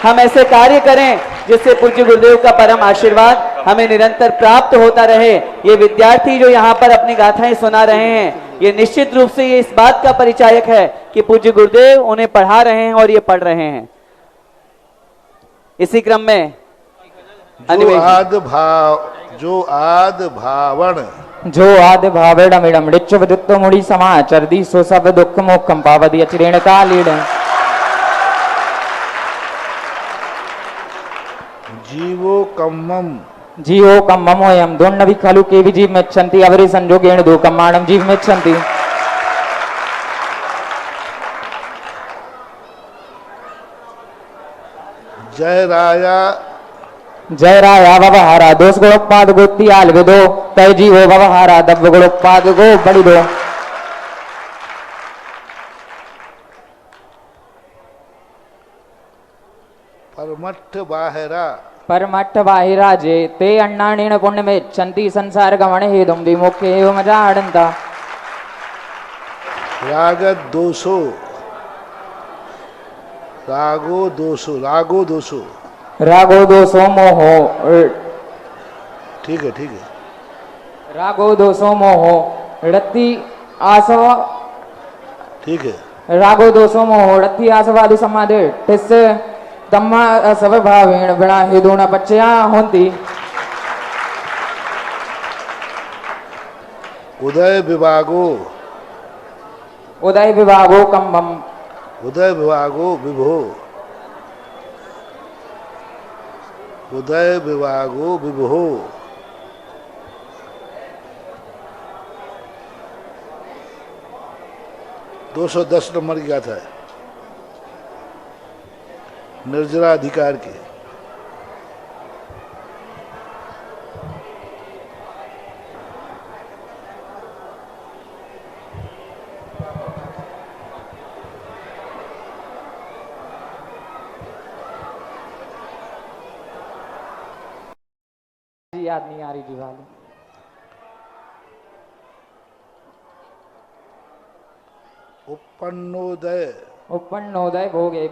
J: हम ऐसे कार्य करें जिससे पूज्य गुरुदेव का परम आशीर्वाद हमें निरंतर प्राप्त होता रहे। ये विद्यार्थी जो यहाँ पर अपनी गाथाएं सुना रहे हैं, ये निश्चित रूप से ये इस बात का परिचायक है कि पूज्य गुरुदेव उन्हें पढ़ा रहे हैं और ये पढ़ रहे हैं। इसी क्रम में
C: जो आद
M: भावेडमिडम ऋच्छ विदुत्तो मुड़ी समाचरदी सो सब दुख मोक्षम पावदी अचिरेण कालीड। जीवो कम्ममोयम दोन्नवि खलु के जीव मेच्छन्ति अवरे संजोगेण दो कम्माणम जीव मेच्छन्ति। जय राया व्यवहारा दोष गुणोत्पाद गोत्ती आल विदो तय जीवो व्यवहारा दव्य गुणोत्पाद गो बड़ी दो। परमट्ठ बाहिरा जे ते अण्णाणेन पुण्य में छन्ति संसार गमन हेतुम विमुखे एव मजाडन्ता।
C: रागो दोषो मोहो। ठीक है
M: रागो दोषो मोहो रत्ति आसव।
C: ठीक है
M: रागो दोषो मोहो रत्ति आसवादि समाधि टिस्से तम्मा सब भावेण बिना हेदुण बच्चियां होती।
C: उदय विभागो
M: कम्बम।
C: उदय विभागो विभो। उदय विभागो विभो। 210 नंबर की गाथा है निर्जरा अधिकार की।
M: याद नहीं आ रही जी वाली। उपन्नोदय भोगे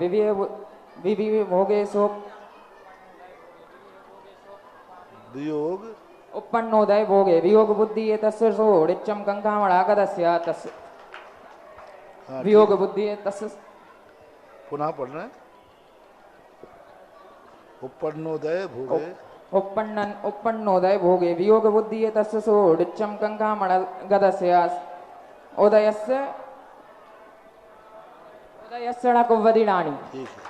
M: विधि भोगे सो
C: वियोग।
M: उपन्नोदय भोगे वियोग बुद्धि ये तस्य सो ऋच्चम कंकामणा गदस्य तस्य वियोग बुद्धि ये तस्य।
C: पुनः पढ़ना है। उपन्नोदय भोगे
M: उपन्नोदय भोगे वियोग बुद्धि ये तस्य सो ऋच्चम कंकामणा गदस्य उदयस्य णकुवदिनानि।
C: ठीक है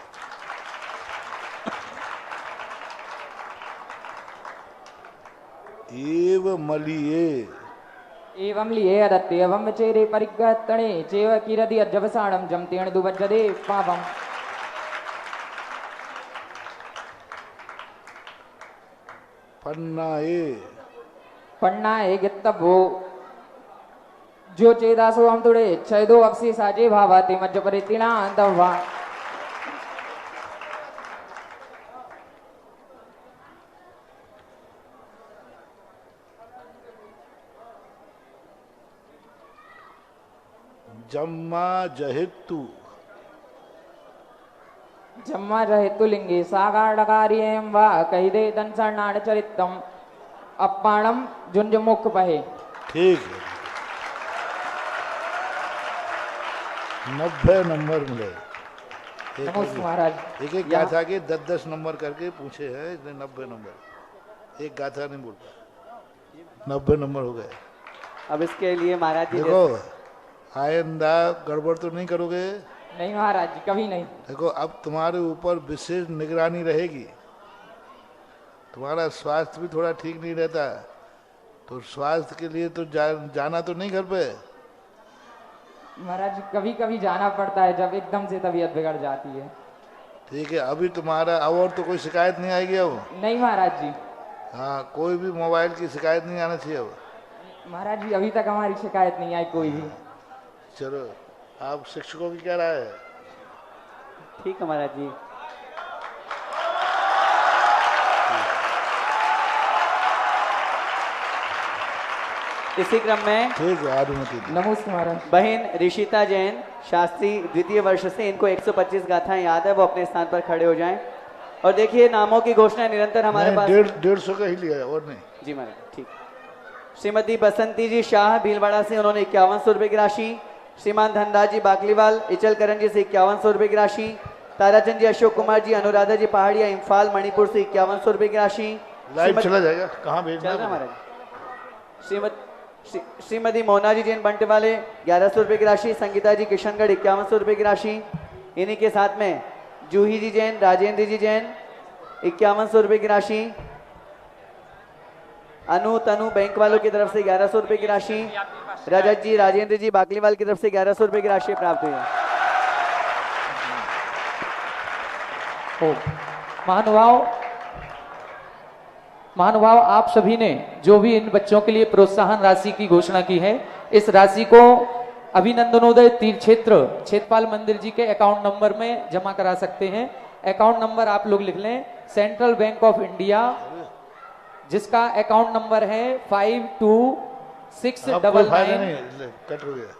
M: एवं लिए अदत्ते एवं चेरे परिगतणे चेव किरदि अजवसाणं जमतेण दुवज्जदे पापम।
C: पन्नाए
M: गित्तभो जो चेदासो हम तुड़े छयदो अक्षी साजे भावाति मज्ज परितिणा अंतवा
C: जम्मा जहितु
M: जम्मा रहेतु लिंगे सागार डकारियं वा कहिदे दंसनाड़ चरितम अप्पाणम जुंज मुख पहे।
C: ठीक है, 90 नंबर मिले।
M: नमस्ते महाराज।
C: एक गाथा के 10-10 नंबर करके पूछे हैं, इसने 90 नंबर। एक गाथा नहीं बोल पाया, 90 नंबर हो गए।
J: अब इसके लिए महाराज जी
C: देखो आइंदा गड़बड़ तो नहीं करोगे?
M: नहीं महाराज जी, कभी नहीं।
C: देखो अब तुम्हारे ऊपर विशेष निगरानी रहेगी। तुम्हारा स्वास्थ्य भी थोड़ा ठीक नहीं रहता, तो स्वास्थ्य के लिए तो जाना तो नहीं घर पे?
M: महाराज जी कभी कभी जाना पड़ता है, जब एकदम से तबीयत बिगड़ जाती है।
C: ठीक है, अभी तुम्हारा और तो कोई शिकायत नहीं आएगी अब?
M: नहीं महाराज जी।
C: हाँ, कोई भी मोबाइल की शिकायत नहीं आना चाहिए अब?
M: महाराज जी अभी तक हमारी शिकायत नहीं आई कोई भी।
C: चलो, आप शिक्षकों की क्या राय है?
J: ठीक है महाराज जी। इसी क्रम में
C: ठीक है,
M: नमस्ते महाराज।
J: बहन ऋषिता जैन शास्त्री द्वितीय वर्ष से, इनको 125 गाथाएं याद है, वो अपने स्थान पर खड़े हो जाएं। और देखिए नामों की घोषणा निरंतर हमारे पास
C: 150 का ही लिया है और नहीं।
J: जी महाराज ठीक। श्रीमती बसंती जी शाह भीलवाड़ा से, उन्होंने 5100 रुपए की राशि। श्रीमान धनराज जी बाकलीवाल इचलकरंजी जी से 5100 रुपए की राशि। ताराचंद जी अशोक कुमार जी अनुराधा जी पहाड़िया इम्फाल मणिपुर से 5100 रुपए की राशि।
C: लाइव चला जाएगा, कहाँ भेजना
J: है महाराज? श्रीमती मोना जी जैन बंट वाले 1100 रुपए की राशि। संगीता जी किशनगढ़ 5100 रुपए की राशि। इन्हीं के साथ में जूही जी जैन, राजेंद्र जी जैन 5100 रुपए की राशि। अनु तनु बैंक वालों की तरफ से 1100 रुपए की राशि। रजत जी राजेंद्र जी बाकलीवाल की तरफ से 1100 रुपए की राशि प्राप्त हुई है।
M: महानुभाव आप सभी ने जो भी इन बच्चों के लिए प्रोत्साहन राशि की घोषणा की है, इस राशि को अभिनंदनोदय तीर्थ क्षेत्र क्षेत्रपाल मंदिर जी के अकाउंट नंबर में जमा करा सकते हैं। अकाउंट नंबर आप लोग लिख लें, सेंट्रल बैंक ऑफ इंडिया, जिसका अकाउंट नंबर है 526999।
C: कट हो गया।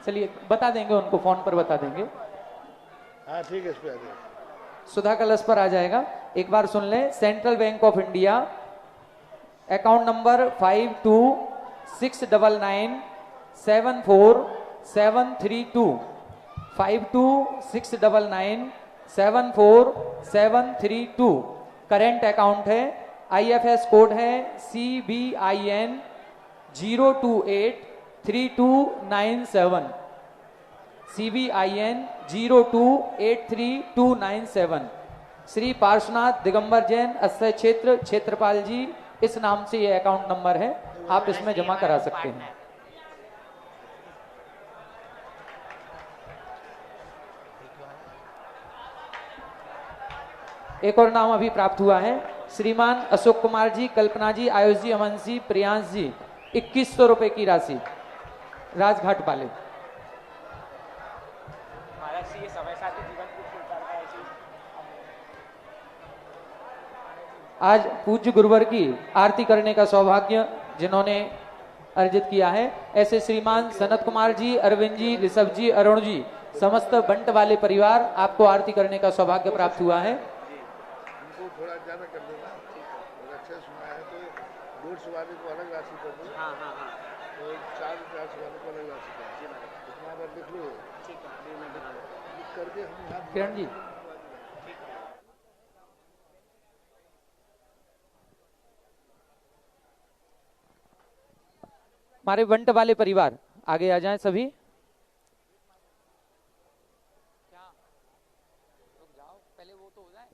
M: चलिए बता देंगे उनको, फोन पर बता देंगे।
C: हाँ ठीक है, इस पे आ जाएगा,
M: सुधा कलश पर आ जाएगा। एक बार सुन लें, central bank of India account number 5269974732 5269974732 current account है। IFS कोड है CBIN 0283297 CBIN 0283297। श्री पार्श्वनाथ दिगंबर जैन अक्षय क्षेत्र क्षेत्रपाल जी, इस नाम से ये अकाउंट नंबर है, आप इसमें जमा करा सकते हैं। एक और नाम अभी प्राप्त हुआ है, श्रीमान अशोक कुमार जी, कल्पना जी, आयुष जी, अमन जी, प्रियांश जी 2100 रुपए की राशि, राजघाट वाले। आज पूज्य गुरुवर की आरती करने का सौभाग्य जिन्होंने अर्जित किया है, ऐसे श्रीमान सनत कुमार जी, अरविंद जी, ऋषभ जी, अरुण जी, समस्त बंट वाले परिवार, आपको आरती करने का सौभाग्य प्राप्त हुआ है।
C: थोड़ा ज्यादा कर देना, अच्छा सुना है तो 150 वाले को अलग राशि कर दो। हाँ हाँ हाँ, तो 450 वाले को अलग राशि कर दो, इतना बार लिख लो। ठीक है, लिख करके हम यहाँ
M: किरण जी हमारे बंट वाले परिवार आगे आ जाएं सभी। पहले वो तो हो जाए।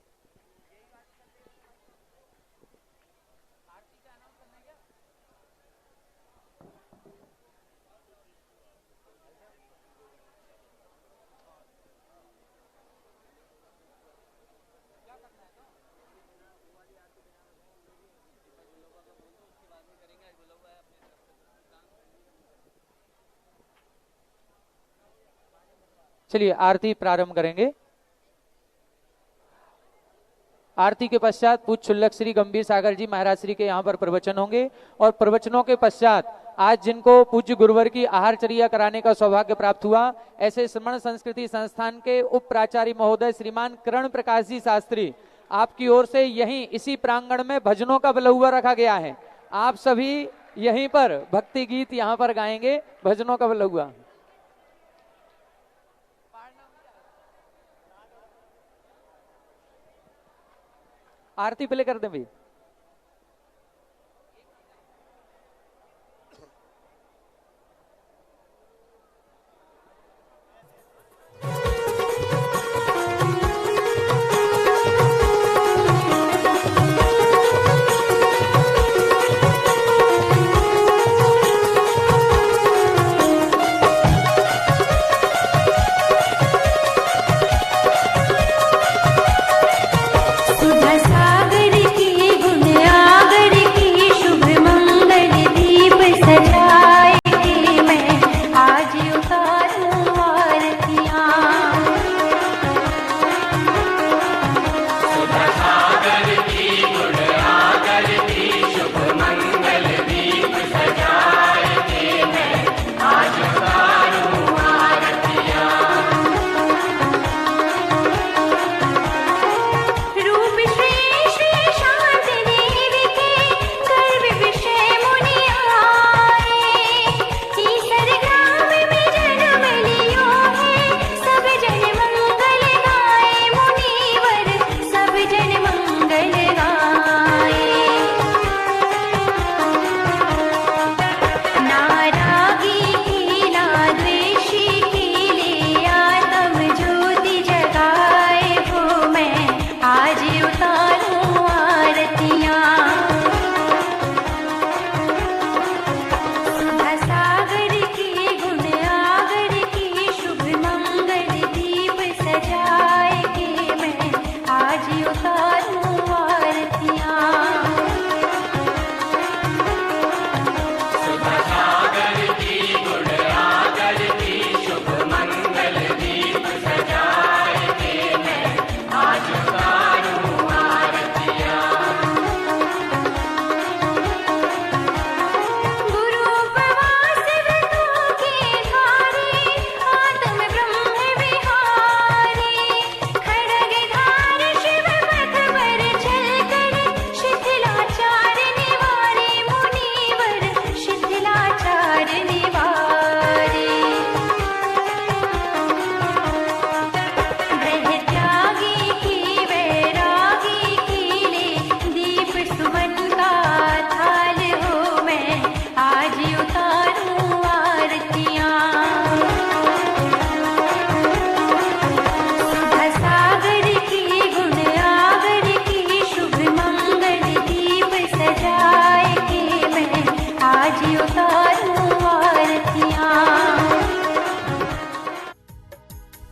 M: चलिए आरती प्रारंभ करेंगे। आरती के पश्चात पूज्य क्षुल्लक श्री गंभीर सागर जी महाराज श्री के यहाँ पर प्रवचन होंगे और प्रवचनों के पश्चात आज जिनको पूज्य गुरुवर की आहारचर्या कराने का सौभाग्य प्राप्त हुआ, ऐसे श्रमण संस्कृति संस्थान के उप प्राचार्य महोदय श्रीमान करण प्रकाश जी शास्त्री, आपकी ओर से यहीं इसी प्रांगण में भजनों का बलहुआ रखा गया है। आप सभी यहीं पर भक्ति गीत यहाँ पर गाएंगे, भजनों का बलहुआ। आरती प्ले कर दें भाई।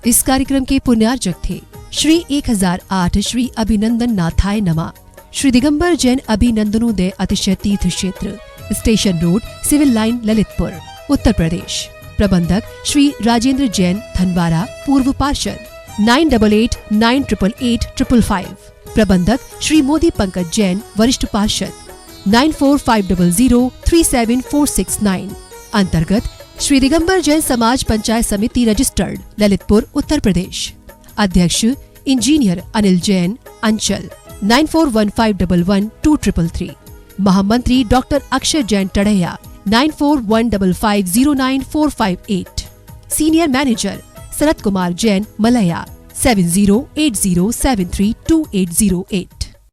A: इस कार्यक्रम के पुण्यार्चक थे श्री 1008 श्री अभिनंदन नाथाय नमा, Shri Digambar Jain अभिनंदनोदय Atishay Tirth Kshetra, station road, civil line, Lalitpur, Uttar Pradesh. प्रबंधक श्री राजेंद्र जैन धनवारा, पूर्व पार्षद, 9889888555। प्रबंधक श्री मोदी पंकज जैन, वरिष्ठ पार्षद, 9450037469। अंतर्गत श्री दिगंबर जैन समाज पंचायत समिति रजिस्टर्ड, ललितपुर, उत्तर प्रदेश। अध्यक्ष इंजीनियर अनिल जैन, अंचल, 9415112333। महामंत्री doctor Akshay Jain Tadaiya, 9415509458। Senior manager Sharad Kumar Jain, Malaya, 7080732808।